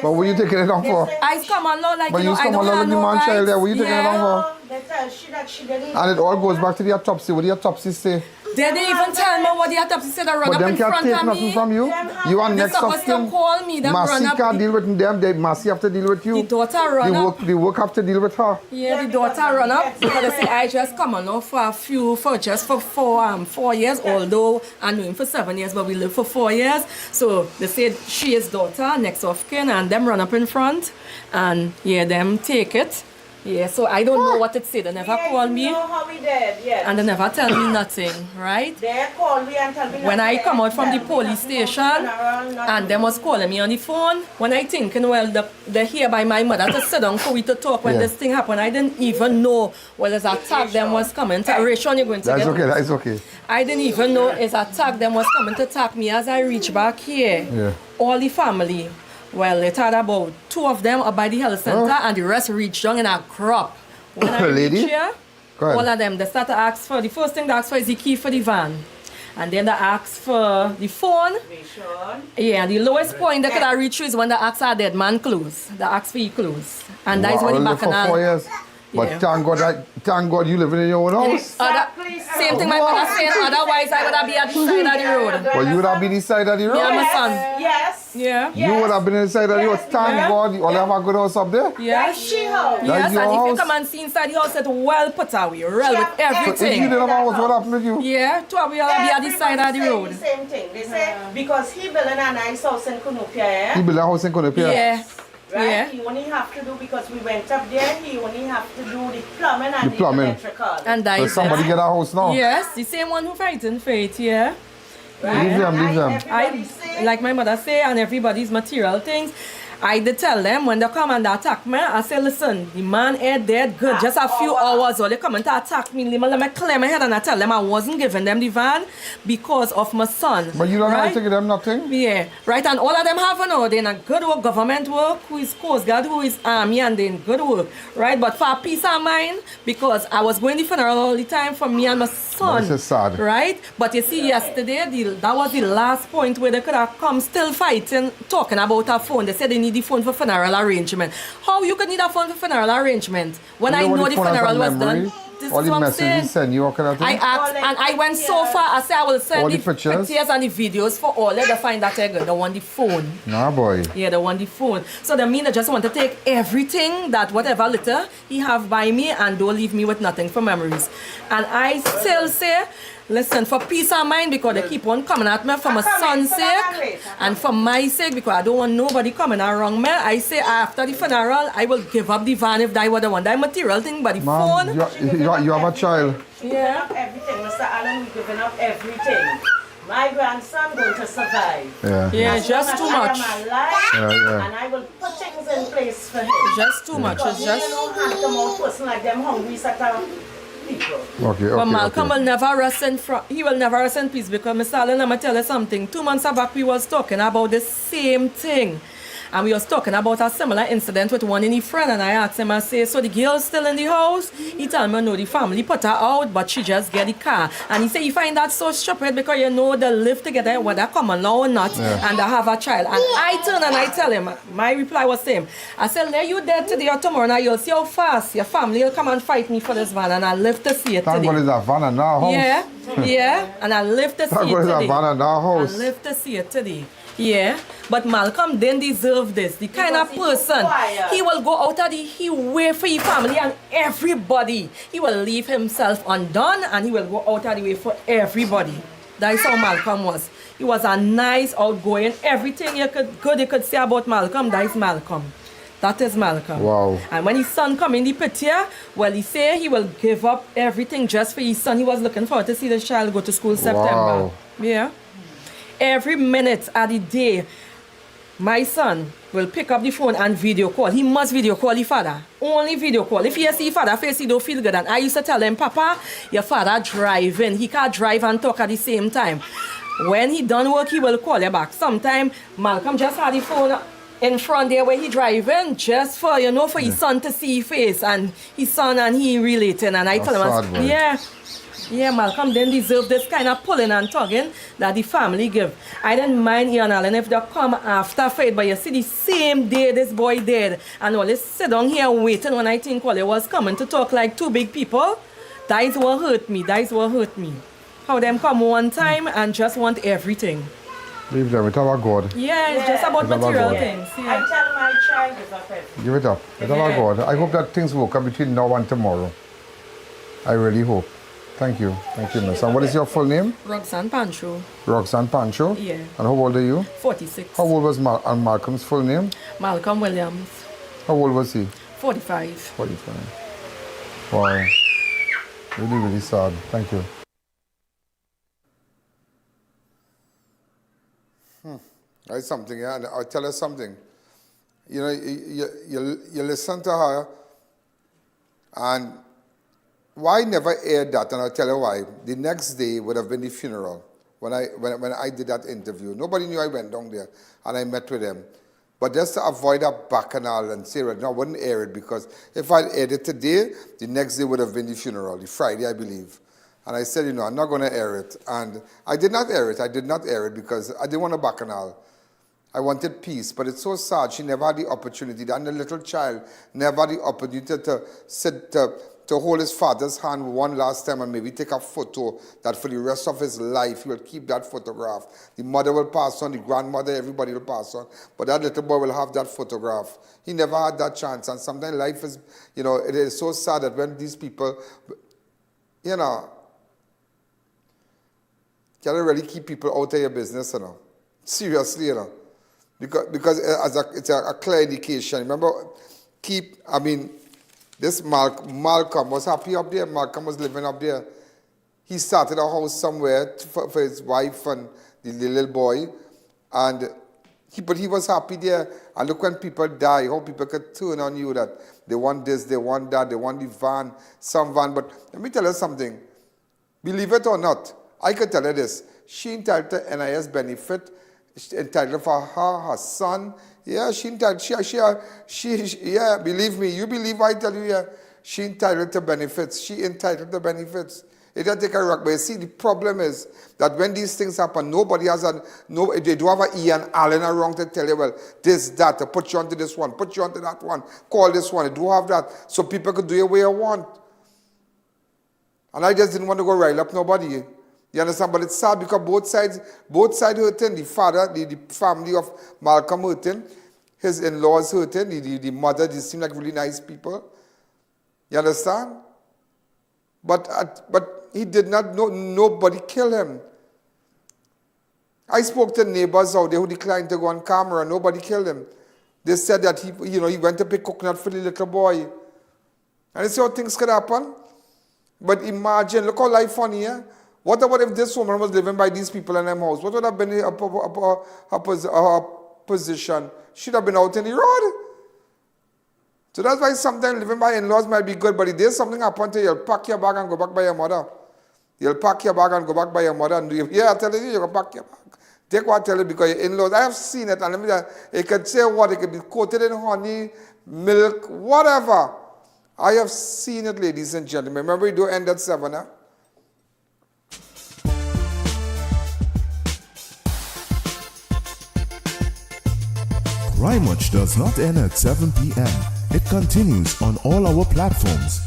But what are you taking it down for? I come on, like, but you know, I don't have no rights. Child there. What are you taking it down for? And it all goes back to the autopsy. What did the autopsy say? They didn't even tell me what the autopsy said. They run up in front of me. But them can't take nothing from you. You are next of kin. Call me. Massey can't deal with them. Massey have to deal with you. The daughter run up. The work have to deal with her. Yeah, the daughter run up because they say I just come on now for 4 years, although I knew him for 7 years, but we lived for 4 years. So they said she is daughter, next of kin, and them run up in front, and yeah, them take it. Yeah, so I don't know what it said. They never called me. Know how we did, yes. And they never tell me nothing, right? They call me and tell me when I come out from the police station and they was calling me on the phone, when I thinking, well, they're here by my mother to sit down for we to talk when this thing happened. I didn't even know well as attack them was coming to Rachel, you're going to That's get okay, that's okay. I didn't even know as attack them was coming to attack me as I reach back here. Yeah. All the family. Well, it had about 2 of them up by the health center and the rest reached down in a crop. When I reach here, all of them, they start to ask for, the first thing they ask for is the key for the van. And then they ask for the phone. Yeah, the lowest point they could have reached is when they ask our dead man clothes. They ask for your clothes. And that is when the bacchanal. 4 years. But thank God you living in your own house. Same thing my mother said, otherwise I would have been at the side of the road. But you would have been the side of the road? Yeah, my son. Yes. Yeah. You would have been in the side of the road. Thank God you all have a good house up there. Yes. Yes, and if you come and see inside the house, it's well put away, well with everything. So if you didn't have a house, what happened with you? Yeah, we will be at the side of the road. The same thing. They say, because he built a nice house in Kunupia, He built a house in Kunupia? Yeah. Right? Yeah. He only have to do, because we went up there, he only have to do the plumbing and the electrical. And that is somebody get a house now? Yes, the same one who fighting for it, yeah. Right? Leave them. Like my mother say, and everybody's material things. I did tell them when they come and they attack me, I say, listen, the man is dead good. Just a few hours or they come and attack me. Let me clear my head and I tell them I wasn't giving them the van because of my son. But you don't have to give them nothing? Yeah, right. And all of them have they're in a good work, government work, who is Coast Guard, who is Army, and they're in good work, right? But for peace of mind, because I was going to the funeral all the time for me and my son. This is sad. Right? But you see, yesterday, that was the last point where they could have come still fighting, talking about a phone. They said they need the phone for funeral arrangement. How you could need a phone for funeral arrangement when I know the funeral was done? This all is the what I'm saying. messages send you, kind of thing? I asked, and I went so far, I said I will send all the pictures and the videos for all. Let them find that they want the phone. Nah, boy. Yeah, they want the phone. So they mean they just want to take everything, that whatever little he have by me, and don't leave me with nothing for memories. And I still say, listen, for peace of mind, because they keep on coming at me for my son's sake and for my sake, because I don't want nobody coming around me. I say after the funeral, I will give up the van if that what I want. That material thing, but the phone. You have a child. Yeah. Everything, Mr. Allen, we're giving up everything. My grandson going to survive. Yeah, just too much. And I will put things in place for him. Just too much. Because you don't have come out person like them hungry set of people. But Malcolm will never rest in peace, because Mr. Allen, I'm going to tell you something. 2 months back we was talking about the same thing. And we was talking about a similar incident with one in his friend, and I asked him, I say, so the girl's still in the house? He told me, no, the family put her out, but she just get the car. And he said, you find that so stupid because you know they live together, whether common law or not, and they have a child. And I turn and I tell him, my reply was same. I said, let you dead today or tomorrow, now you'll see how fast your family will come and fight me for this van, and I live to see it today. Thank God it's a van in our house. Yeah, and I live to see it today. Thank God it's a van in our house. I live to see it today. Yeah, but Malcolm didn't deserve this. The kind of person, he will go out of he way for his family and everybody. He will leave himself undone and he will go out of the way for everybody. That is how Malcolm was. He was a nice, outgoing, everything you could say about Malcolm, that is Malcolm. That is Malcolm. Wow. And when his son come in the picture, well, he say he will give up everything just for his son. He was looking forward to see the child go to school September. Wow. Yeah. Every minute of the day, my son will pick up the phone and video call. He must video call his father. Only video call. If he see his father face, he don't feel good. And I used to tell him, Papa, your father driving. He can't drive and talk at the same time. When he done work, he will call you back. Sometimes Malcolm just had the phone in front there where he driving just for, you know, for his son to see his face. And his son and he relating. And I tell him, yeah, Malcolm didn't deserve this kind of pulling and tugging that the family give. I didn't mind I.A.N if they come after fight, but you see the same day this boy did, and all this sit down here waiting when I think Wally was coming to talk like two big people. That is what hurt me. That is what hurt me. How them come one time and just want everything. Leave them, it's about God. Yeah, it's just about material things. Yeah. I tell my child is a friend. Give it up. It's about God. I hope that things work out between now and tomorrow. I really hope. Thank you, miss. And what is your full name? Roxanne Pancho. Roxanne Pancho? Yeah. And how old are you? 46. How old was Malcolm's full name? Malcolm Williams. How old was he? 45. 45. Wow. Really, really sad. Thank you. That's something, yeah. And I'll tell her something. You know, you listen to her, and why never aired that? And I'll tell you why. The next day would have been the funeral when I did that interview. Nobody knew I went down there, and I met with them. But just to avoid a bacchanal and say, no, I wouldn't air it, because if I aired it today, the next day would have been the funeral, the Friday, I believe. And I said, I'm not going to air it. And I did not air it. I did not air it because I didn't want a bacchanal. I wanted peace, but it's so sad. She never had the opportunity. And the little child never had the opportunity to sit to hold his father's hand one last time and maybe take a photo that for the rest of his life he will keep that photograph. The mother will pass on, the grandmother, everybody will pass on, but that little boy will have that photograph. He never had that chance, and sometimes life is, it is so sad that when these people, gotta really keep people out of your business, Seriously, Because it's a clear indication. Remember, this Malcolm was happy up there. Malcolm was living up there. He started a house somewhere for his wife and the little boy. But he was happy there. And look, when people die, how people could turn on you that they want this, they want that, they want the van, some van. But let me tell you something. Believe it or not, I could tell you this. She entitled to NIS benefit. She entitled for her son. Yeah, she entitled. Yeah, believe me. You believe I tell you, yeah. She entitled to benefits. She entitled to benefits. It doesn't take a rock. But you see, the problem is that when these things happen, nobody has they don't have I.A.N around to tell you, well, this, that, to put you onto this one, put you onto that one, call this one. They don't have that. So people could do it where you want. And I just didn't want to go rile up nobody. You understand? But it's sad because both sides hurting. The father, the family of Malcolm hurting. His in-laws hurting. The mother, they seem like really nice people. You understand? But he did not know, nobody killed him. I spoke to neighbors out there who declined to go on camera. Nobody killed him. They said that he went to pick coconut for the little boy. And you see how things could happen? But imagine, look how life funny, yeah? What about if this woman was living by these people in them house? What would have been her position? She'd have been out in the road. So that's why sometimes living by in-laws might be good, but if there's something happen to you, you'll pack your bag and go back by your mother. You'll pack your bag and go back by your mother. And I tell you, you'll pack your bag. Take what I tell you because your in-laws, I have seen it, and let me tell you, it could say what, it could be coated in honey, milk, whatever. I have seen it, ladies and gentlemen. Remember, we do end at 7, huh? Crime Watch does not end at 7 p.m. It continues on all our platforms,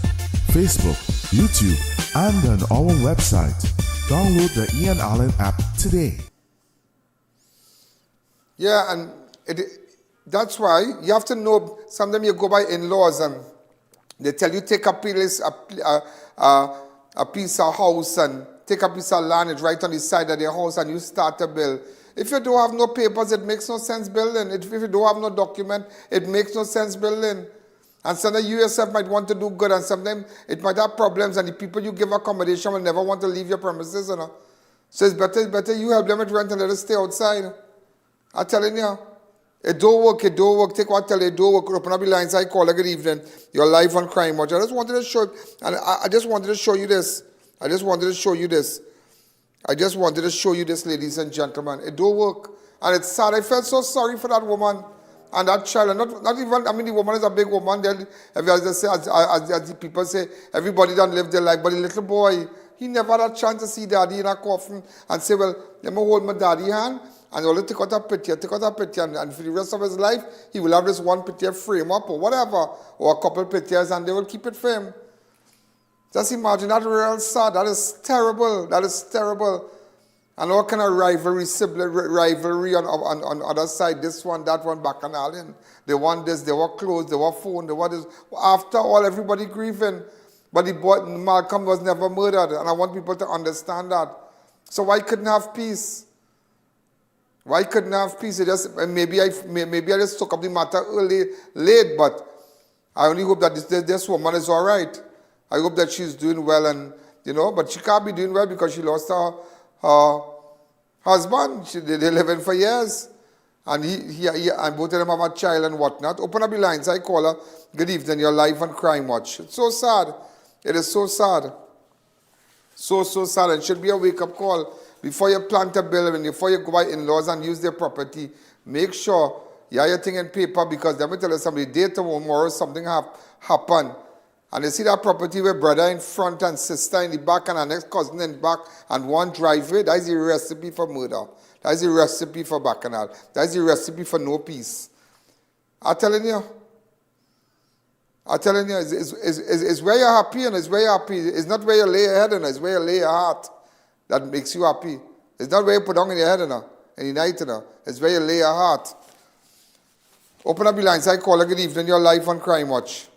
Facebook, YouTube, and on our website. Download the Ian Allen app today. Yeah, and that's why you have to know, sometimes you go by in-laws and they tell you take a piece of house and take a piece of land, it's right on the side of their house and you start a bill. If you don't have no papers, it makes no sense building. If you don't have no document, it makes no sense building. And sometimes you yourself might want to do good and sometimes it might have problems and the people you give accommodation will never want to leave your premises. You know? So it's better you help them with rent and let us stay outside. I'm telling you. It don't work. Take what I tell you, it don't work. Open up the lines, I call, good evening. You're live on Crime Watch. I just wanted to show, and I just wanted to show you this. I just wanted to show you this, ladies and gentlemen. It don't work. And it's sad. I felt so sorry for that woman and that child. And not even, I mean, the woman is a big woman. As the people say, everybody don't live their life. But the little boy, he never had a chance to see daddy in a coffin and say, well, let me hold my daddy hand. And only take out a picture, and for the rest of his life, he will have this one picture frame up or whatever, or a couple pictures, and they will keep it for him. Just imagine, that's real sad. That is terrible. And all kind of rivalry on other side, this one, that one, back and all in. They want this, they want clothes, they want phone, they want this. After all, everybody grieving. But the boy, Malcolm was never murdered, and I want people to understand that. So why couldn't have peace? Why couldn't I have peace? Maybe I just took up the matter late, but I only hope that this woman is all right. I hope that she's doing well, and but she can't be doing well because she lost her husband. They live in for years, and he and both of them have a child and whatnot. Open up the lines. I call her. Good evening. You're live on Crime Watch. It's so sad. It is so sad. So sad. It should be a wake-up call. Before you plant a bill and before you go by in-laws and use their property, make sure you have your thing in paper because let me tell you something, day tomorrow something happen. And you see that property with brother in front and sister in the back and our next cousin in the back and one driveway, that is the recipe for murder. That is the recipe for bacchanal. That is the recipe for no peace. I'm telling you, it's where you're happy and it's where you're happy. It's not where you lay your head and it's where you lay your heart. That makes you happy. It's not where you put down in your head in the night. It's where you lay your heart. Open up the lines. I call. Good evening. You're live on Crime Watch.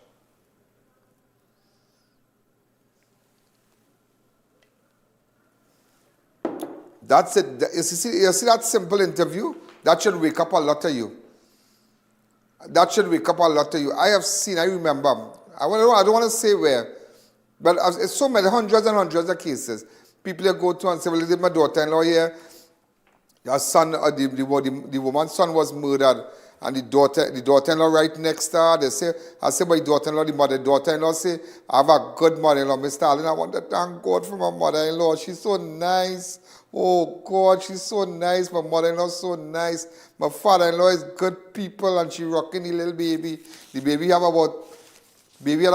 That's it. You see that simple interview? That should wake up a lot of you. I have seen, I remember. I don't want to say where. But it's so many, hundreds and hundreds of cases. People that go to and say, well, this is my daughter-in-law here. Your son, the woman's son was murdered. And the daughter-in-law right next to her, I say my daughter-in-law, the daughter-in-law say, I have a good mother-in-law, Mr. Allen. I want to thank God for my mother-in-law. She's so nice. Oh, God, she's so nice. My mother-in-law is so nice. My father-in-law is good people, and she rocking the little baby. The baby had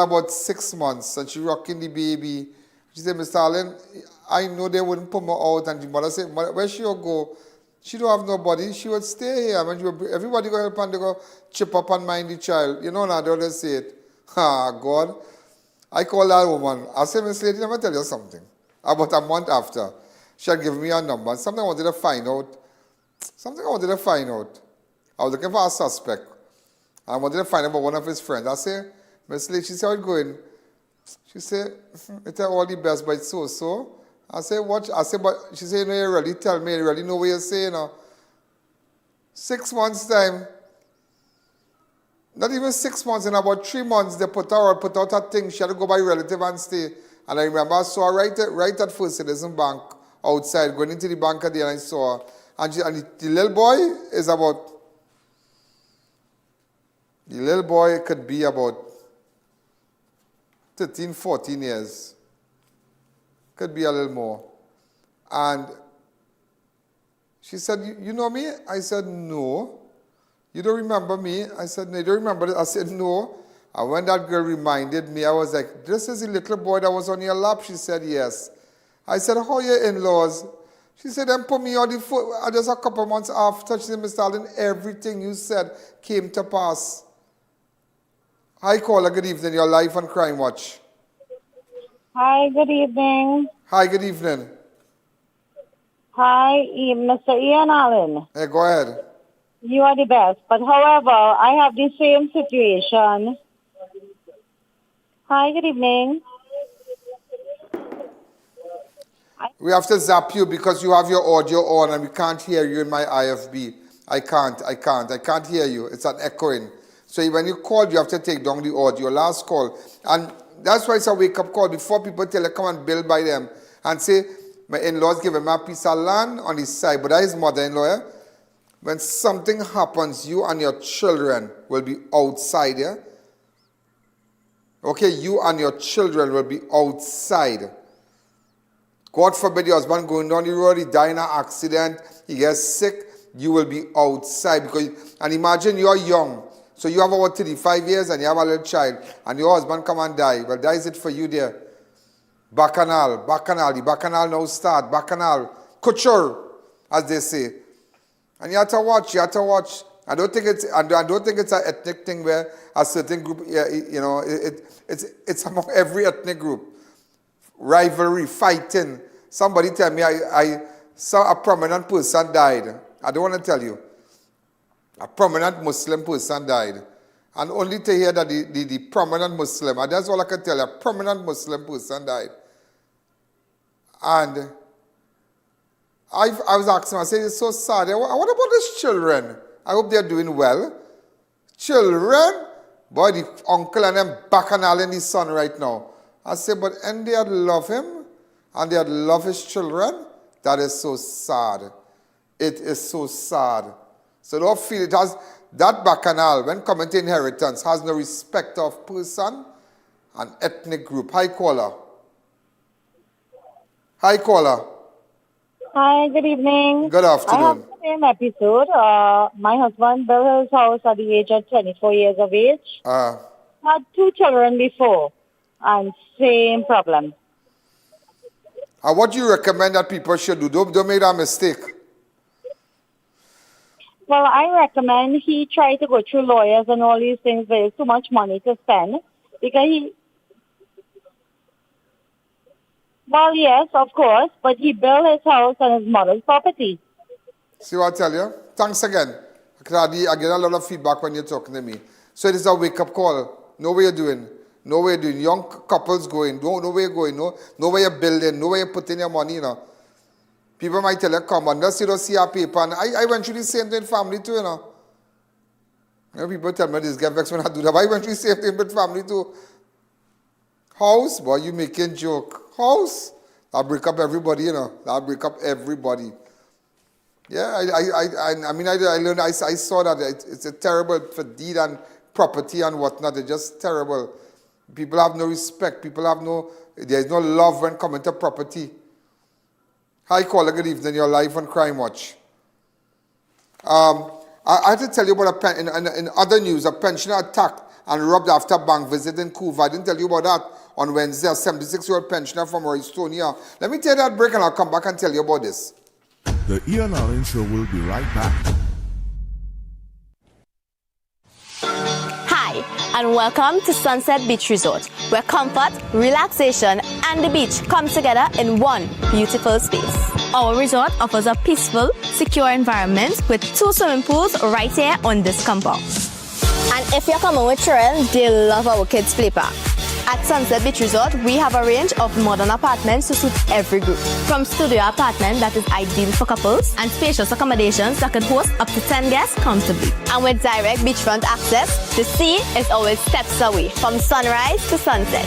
about 6 months, and she rocking the baby. She said, Mr. Allen, I know they wouldn't put me out. And the mother said, where she will go? She don't have nobody. She would stay here. I mean, everybody go help and they go chip up and mind the child. You know, now they always say it. God. I call that woman. I said, Miss Lady, let me tell you something. About a month after, she had given me a number. Something I wanted to find out. I was looking for a suspect. I wanted to find out about one of his friends. I said, Miss Lady, she said, how it going? She said, it's all the best, but it's so. I said, what? I said, but she said, no, you really tell me, you really know what you're saying. 6 months time, not even 6 months, in about 3 months, they put out a thing. She had to go by relative and stay. And I remember I saw her right at First Citizen Bank outside, going into the bank there, and I saw her. And the little boy could be about 13, 14 years. Could be a little more. And She said, you know me? I said, no. You don't remember me? I said, no, you don't remember this? I said, no. And when that girl reminded me, I was like, this is the little boy that was on your lap? She said, yes. I said, how are your in-laws? She said, then put me on the foot. Just a couple months after, she said, Mr. Allen, everything you said came to pass. Hi, caller, good evening. Your Life and Crime Watch. Hi, good evening. Hi, good evening. Hi, Mr. I.A.N. Allen. Hey, go ahead. You are the best. But however, I have the same situation. Hi, good evening. We have to zap you because you have your audio on and we can't hear you in my IFB. I can't hear you. It's an echoing. So when you call, you have to take down the audio. Last call. And that's why it's a wake-up call. Before people tell you, come and build by them and say, my in-laws giving me a piece of land on his side, but that is mother-in-law. Yeah? When something happens, you and your children will be outside. Yeah? Okay, you and your children will be outside. God forbid your husband going down the road, he die in an accident, he gets sick, you will be outside. And imagine you're young. So you have about 35 years and you have a little child, and your husband come and die. Well, that is it for you there. Bacchanal, the bacchanal now start, bacchanal, couture, as they say. And you have to watch. I don't think it's an ethnic thing where a certain group, it's among every ethnic group. Rivalry, fighting. Somebody tell me I saw a prominent person died. I don't want to tell you. A prominent Muslim person died. And only to hear that the prominent Muslim, and that's all I can tell you, a prominent Muslim person died. And I was asking, I said, it's so sad. What about these children? I hope they're doing well. Children? Boy, the uncle and them bacchanaling his son right now. I said, but and they'd love him, and they'd love his children. That is so sad. It is so sad. So don't feel it has, that bacchanal, when coming to inheritance, has no respect of person and ethnic group. Hi, caller. Hi, caller. Hi, good evening. Good afternoon. I have the same episode. My husband built his house at the age of 24 years of age. Had 2 children before, and same problem. What do you recommend that people should do? Don't make that mistake. Well, I recommend he try to go through lawyers and all these things. There's too much money to spend. Because well, yes, of course, but he built his house on his mother's property. See what I tell you? Thanks again. I get a lot of feedback when you're talking to me. So it is a wake-up call. Know what you're doing. Know what you're doing. Young couples going. Know where you're going. Know where you're building. Know where you're putting your money, People might tell you, come on, just you don't see our paper. And I went through the same thing in family too, People tell me this get vexed when I do that. I went through the same thing with family too. House, boy, you making joke. House, that'll break up everybody, That'll break up everybody. Yeah, I learned, I saw that it's a terrible for deed and property and whatnot. It's just terrible. People have no respect. There's no love when coming to property. Hi, caller, good evening. Your Life on Crime Watch. I had to tell you about in other news, a pensioner attacked and robbed after a bank visit in Couva. I didn't tell you about that on Wednesday. A 76-year-old pensioner from Roystonia. Let me take that break and I'll come back and tell you about this. The I.A.N. Allen Show will be right back. Hi, and welcome to Sunset Beach Resort, where comfort, relaxation, and the beach come together in one beautiful space. Our resort offers a peaceful, secure environment with 2 swimming pools right here on this compound. And if you're coming with children, they love our kids' play park. At Sunset Beach Resort, we have a range of modern apartments to suit every group. From studio apartment that is ideal for couples and spacious accommodations that can host up to 10 guests comfortably. And with direct beachfront access, the sea is always steps away from sunrise to sunset.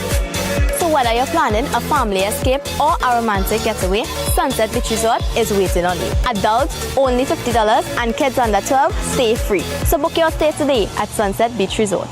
So whether you're planning a family escape or a romantic getaway, Sunset Beach Resort is waiting on you. Adults only $50 and kids under 12 stay free. So book your stay today at Sunset Beach Resort.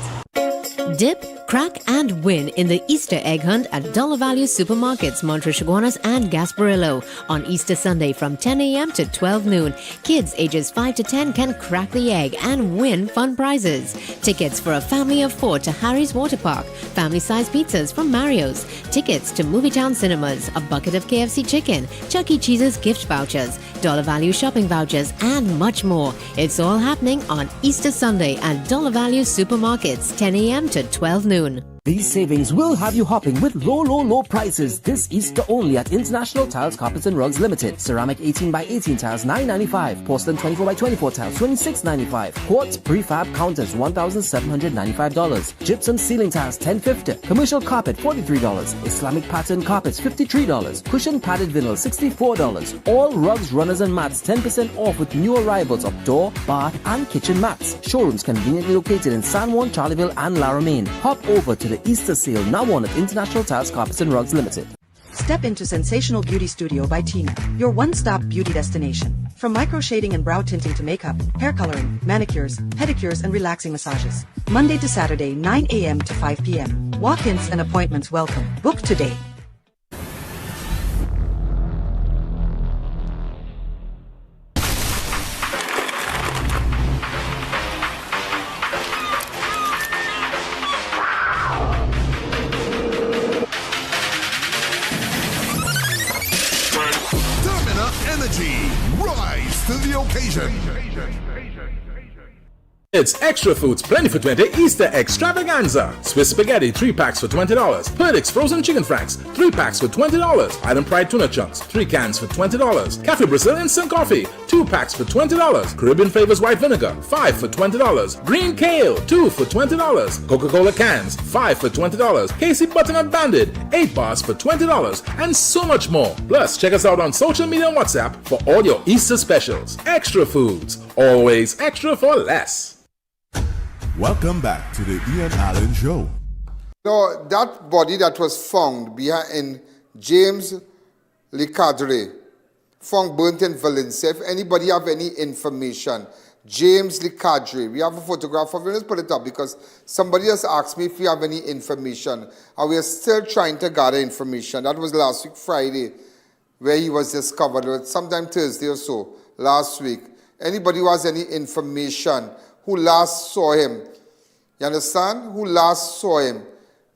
Dip, crack and win in the Easter egg hunt at Dollar Value Supermarkets, Montreal, and Gasparillo on Easter Sunday from 10 a.m. to 12 noon. Kids ages 5 to 10 can crack the egg and win fun prizes. Tickets for a family of 4 to Harry's Water Park, family-sized pizzas from Mario's, tickets to Movietown Cinemas, a bucket of KFC chicken, Chuck E. Cheese's gift vouchers, Dollar Value shopping vouchers, and much more. It's all happening on Easter Sunday at Dollar Value Supermarkets, 10 a.m. to 12 noon. These savings will have you hopping with low prices this Easter only at International Tiles, Carpets and Rugs Limited. Ceramic 18 by 18 tiles, $9.95. Porcelain 24 by 24 tiles, $26.95. Quartz prefab counters, $1,795. Gypsum ceiling tiles, $10.50. Commercial carpet, $43. Islamic pattern carpets, $53. Cushion padded vinyl, $64. All rugs, runners and mats, 10% off with new arrivals of door, bath and kitchen mats. Showrooms conveniently located in San Juan, Charleville and La Romaine. Hop over to the Easter sale now on at International Tiles, Carpets and Rugs Limited. Step into Sensational Beauty Studio by Tina, your one-stop beauty destination. From micro shading and brow tinting to makeup, hair coloring, manicures, pedicures, and relaxing massages. Monday to Saturday, 9 a.m. to 5 p.m. Walk-ins and appointments welcome. Book today. Rise to the occasion. It's Extra Foods Plenty for 20 Easter Extravaganza. Swiss spaghetti 3 packs for $20. Perdix frozen chicken franks 3 packs for $20. Iron Pride tuna chunks 3 cans for $20. Cafe Brazil instant coffee 2 packs for $20. Caribbean Flavors white vinegar 5 for $20. Green kale 2 for $20. Coca-Cola cans 5 for $20. Casey butternut banded 8 bars for $20, and so much more. Plus, check us out on social media and WhatsApp for all your Easter specials. Extra Foods, always extra for less. Welcome back to the I.A.N Show. No, that body that was found in James Licadre, found burnt in Valencia. If anybody have any information, James Licadre, we have a photograph of him. Let's put it up because somebody has asked me if we have any information. And we are still trying to gather information. That was last week, Friday, where he was discovered, sometime Thursday or so, last week. Anybody who has any information, who last saw him, you understand? Who last saw him?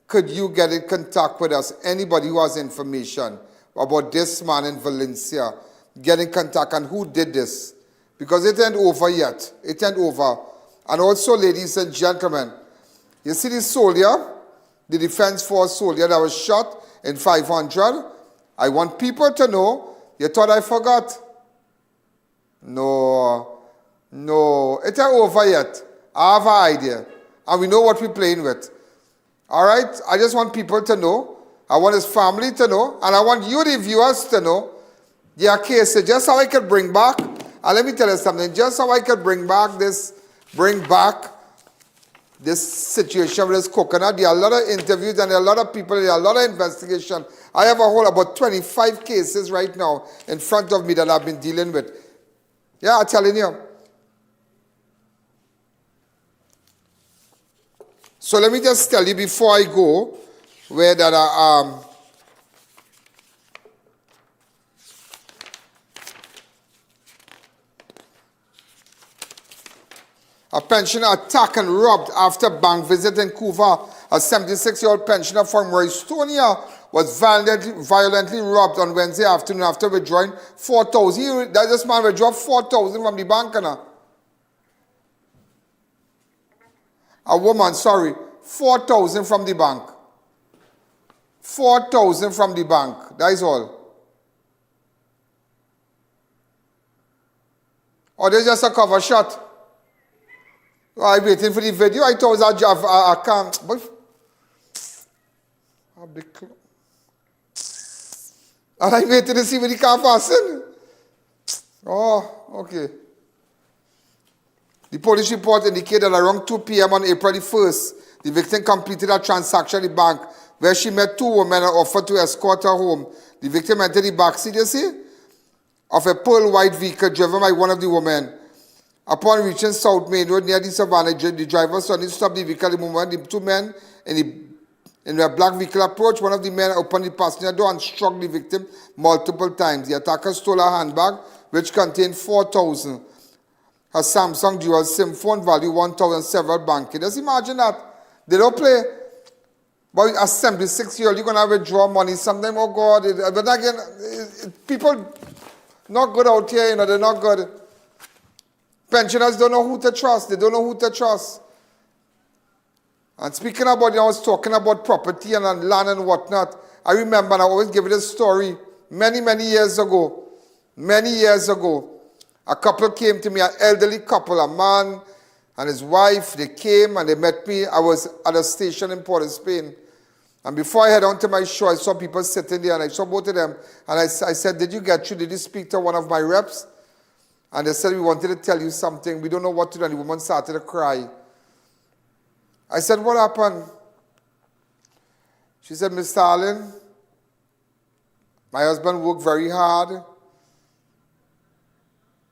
Could you get in contact with us? Anybody who has information about this man in Valencia, get in contact, and who did this? Because it ain't over yet. It ain't over. And also, ladies and gentlemen, you see this soldier, the Defense Force soldier that was shot in 500? I want people to know. You thought I forgot? No, it ain't over yet. I have an idea. And we know what we're playing with. All right? I just want people to know. I want his family to know. And I want you, the viewers, to know. There are cases, just how I could bring back. And let me tell you something. Just how I could bring back this situation with this coconut. There are a lot of interviews and there are a lot of people. There are a lot of investigation. I have a whole about 25 cases right now in front of me that I've been dealing with. Yeah, I'm telling you. So let me just tell you before I go where that a pensioner attacked and robbed after bank visit in Cuba. A 76-year-old pensioner from Roystonia was violently robbed on Wednesday afternoon after withdrawing $4,000. This man withdrew $4,000 from the bank. $4,000 from the bank. $4,000 from the bank. That is all. Or there's just a cover shot. I'm waiting for the video. I thought I can't. And I'm waiting to see when the car fasten. Oh, okay. The police report indicated that around 2 p.m. on April the 1st, the victim completed a transaction at the bank where she met 2 women and offered to escort her home. The victim entered the backseat, you see, of a pearl white vehicle driven by one of the women. Upon reaching South Main Road near the Savannah, the driver suddenly stopped the vehicle. The moment the 2 men in the In a black vehicle approach, one of the men opened the passenger door and struck the victim multiple times. The attacker stole a handbag which contained $4,000. A Samsung dual SIM phone value $1,000, several banking. Just imagine that. They don't play. But a 76-year-old, you're going to withdraw money sometime. Oh, God. But again, people not good out here, they're not good. Pensioners don't know who to trust. They don't know who to trust. And speaking about, I was talking about property and land and whatnot. I remember, and I always give it a story, many, many years ago. Many years ago. A couple came to me, an elderly couple, a man and his wife. They came and they met me. I was at a station in Port of Spain. And before I head on to my show, I saw people sitting there and I saw both of them. And I said, did you speak to one of my reps? And they said, we wanted to tell you something. We don't know what to do. And the woman started to cry. I said, what happened? She said, Mr. Allen, my husband worked very hard.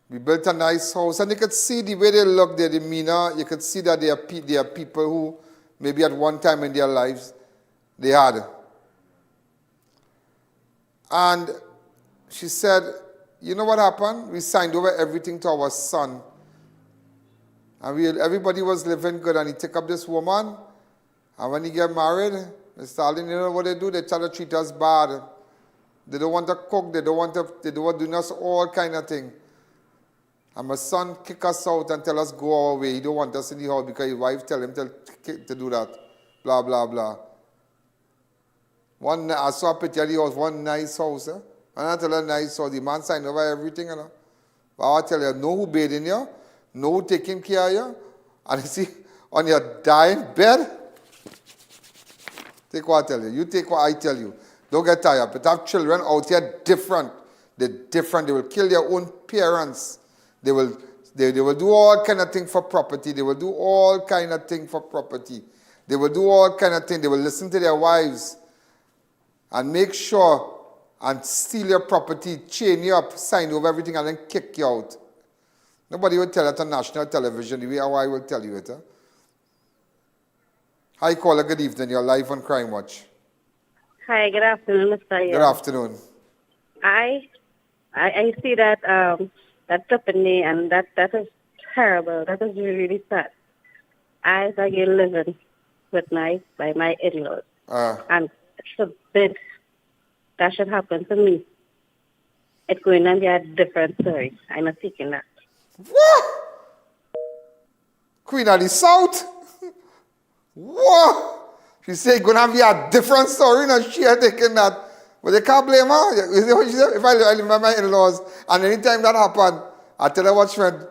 We built a nice house, and you could see the way they look, their demeanor. You could see that they are people who maybe at one time in their lives they had. And she said, you know what happened? We signed over everything to our son. And everybody was living good, and he took up this woman. And when he get married, Mr. Allen, you know what they do? They try to treat us bad. They don't want to cook. They don't want to do us all kind of thing. And my son kick us out and tell us go our way. He don't want us in the house because his wife tell him to do that. Blah, blah, blah. I saw a picture of the house, one nice house. And I tell her nice house. The man signed over everything. But I tell you, know who bathing you, know who taking care of you. And you see, on your dying bed, take what I tell you. You take what I tell you. Don't get tired. But have children out here different. They're different. They will kill their own parents. They will do all kind of things for property. They will do all kind of things for property. They will do all kind of things. They will listen to their wives and make sure and steal your property, chain you up, sign over everything, and then kick you out. Nobody will tell that on national television the way how I will tell you it. Hi, caller. Good evening. You're live on Crime Watch. Hi, good afternoon, Mr. Good afternoon. I see that that company, and that is terrible. That is really, really sad. I again living with by my in-laws, and forbid that should happen to me. It's going to be a different story. I'm not taking that. What? Queen of the South? What? She said it's going to be a different story, and she had taken that. But they can't blame her. If I remember my in-laws, and anytime that happened, I tell her what friend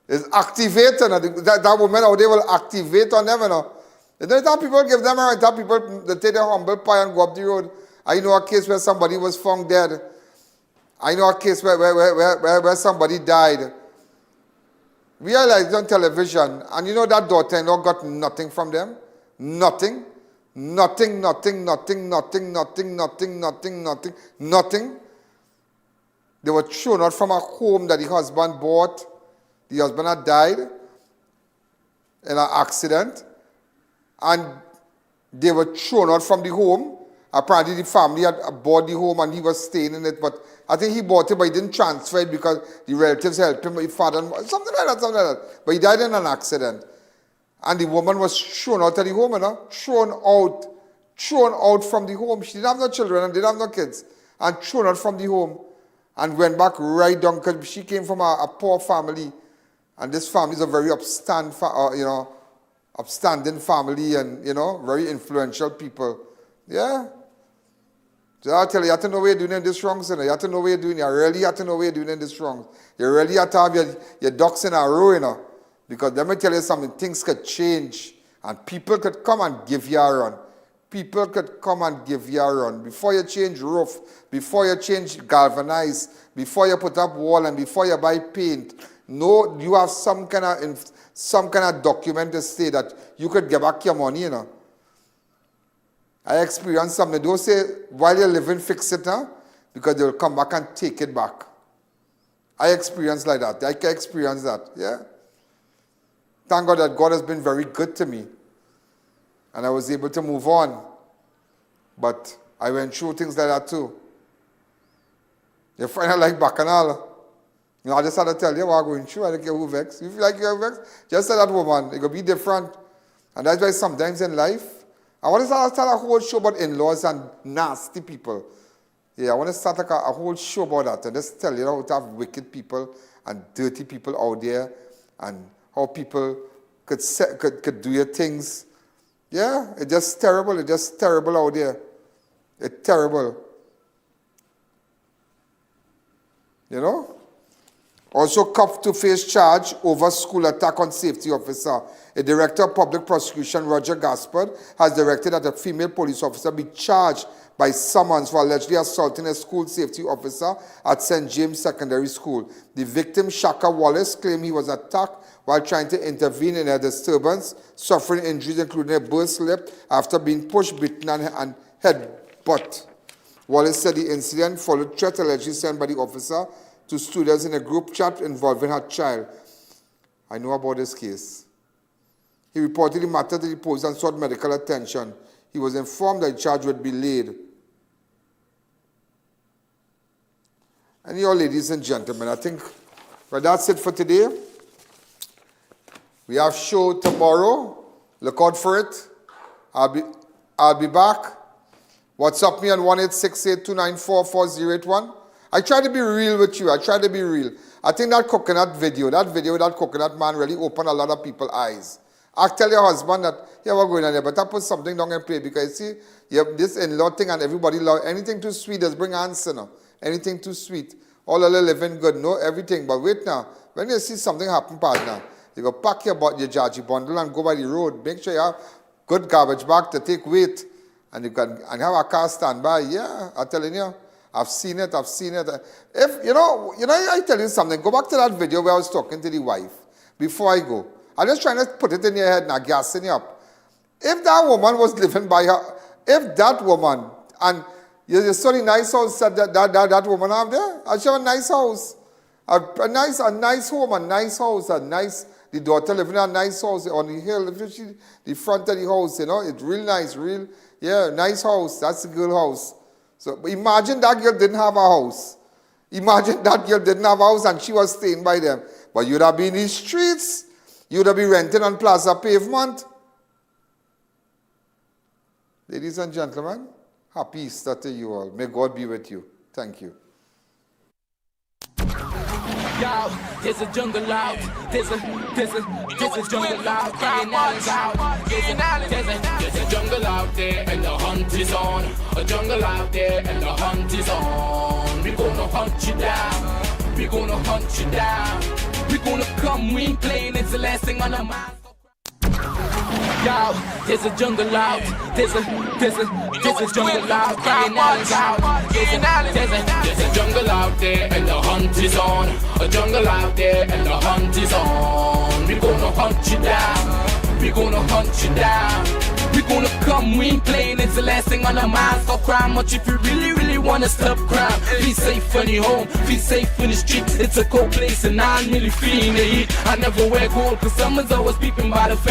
is activated. That woman out there will activate on them. You know that people give them a right. That people they take their humble pie and go up the road. I know a case where somebody was found dead. I know a case where somebody died. Realized on television, and you know that daughter-in-law got nothing from them. Nothing. Nothing. They were thrown out from a home that the husband bought. The husband had died in an accident. And they were thrown out from the home. Apparently the family had bought the home and he was staying in it. But I think he bought it, but he didn't transfer it because the relatives helped him, his father, something like that. But he died in an accident. And the woman was thrown out of the home, thrown out from the home. She didn't have no children and didn't have no kids. And thrown out from the home. And went back right down, because she came from a poor family. And this family is a very upstanding family and, very influential people. Yeah. So I tell you, you have to know what you're doing in this wrong, son. You have to know what you're doing. You really have to know what you're doing in this wrong. You really have to have your ducks in a row, Because let me tell you something, things could change. And people could come and give you a run. People could come and give you a run. Before you change roof, before you change galvanize, before you put up wall, and before you buy paint, no, you have some kind of document to say that you could get back your money, I experienced something. Don't say while you're living, fix it, because they will come back and take it back. I experienced like that. I can experience that, yeah. Thank God that God has been very good to me. And I was able to move on. But I went through things like that too. You find out like Bacchanal. You know, I just had to tell you what I'm going through. I don't care who vexed. You feel like you're vexed? Just tell that woman. It will be different. And that's why sometimes in life, I want to start a whole show about in-laws and nasty people. Yeah, I want to start like a whole show about that and just tell you how to have wicked people and dirty people out there and how people could do your things. Yeah, it's just terrible. It's just terrible out there. It's terrible. You know? Also cuffed to face charge over school attack on safety officer. A director of public prosecution, Roger Gaspard, has directed that a female police officer be charged by summons for allegedly assaulting a school safety officer at St. James Secondary School. The victim, Shaka Wallace, claimed he was attacked while trying to intervene in a disturbance, suffering injuries including a burst lip after being pushed, beaten, and headbutt. Wallace said the incident followed threats allegedly sent by the officer to students in a group chat involving her child. I know about this case. He reported the matter to the police and sought medical attention. He was informed that the charge would be laid. And you all, ladies and gentlemen, I think that's it for today. We have show tomorrow. Look out for it. I'll be back. WhatsApp me on 1-868-294-4081. I try to be real with you. I try to be real. I think that coconut video with that coconut man really opened a lot of people's eyes. I tell your husband that, yeah, we're going on there, but I put something down and play because, see, you have this in-law thing and everybody love anything too sweet, just bring answer now. Anything too sweet. All of the living good, no, everything. But wait now, when you see something happen, partner, you go pack your jaji bundle and go by the road. Make sure you have good garbage bag to take weight. And you can have a car stand by. Yeah, I'm telling you. I've seen it. If you know, I tell you something. Go back to that video where I was talking to the wife. Before I go, I'm just trying to put it in your head now, gassing you up. If that woman was living by her, if that woman, and you saw the nice house that woman have there, I show a nice house, a nice home, a nice house, the daughter living in a nice house on the hill, the front of the house, you know, it's real nice, nice house. That's the girl house. So imagine that girl didn't have a house. Imagine that girl didn't have a house and she was staying by them. But you'd have been in the streets. You'd have been renting on Plaza Pavement. Ladies and gentlemen, happy Easter to you all. May God be with you. Thank you. Yo, there's a jungle out. There's a jungle out. There's a jungle out there and the hunt is on. A jungle out there and the hunt is on. We gonna hunt you down. We gonna hunt you down. We gonna come, we ain't playing. It's the last thing on our mind. Yo, there's a jungle out. There's a jungle out. There's a jungle out there and the hunt is on. A jungle out there and the hunt is on. We gonna hunt you down. We gonna hunt you down. We gonna come, we ain't playing. It's the last thing on our minds. Stop crime much if you really wanna stop crime. Be safe in your home, be safe in the streets. It's a cold place and I'm really feeling the heat. I never wear gold cause someone's always peeping by the fence.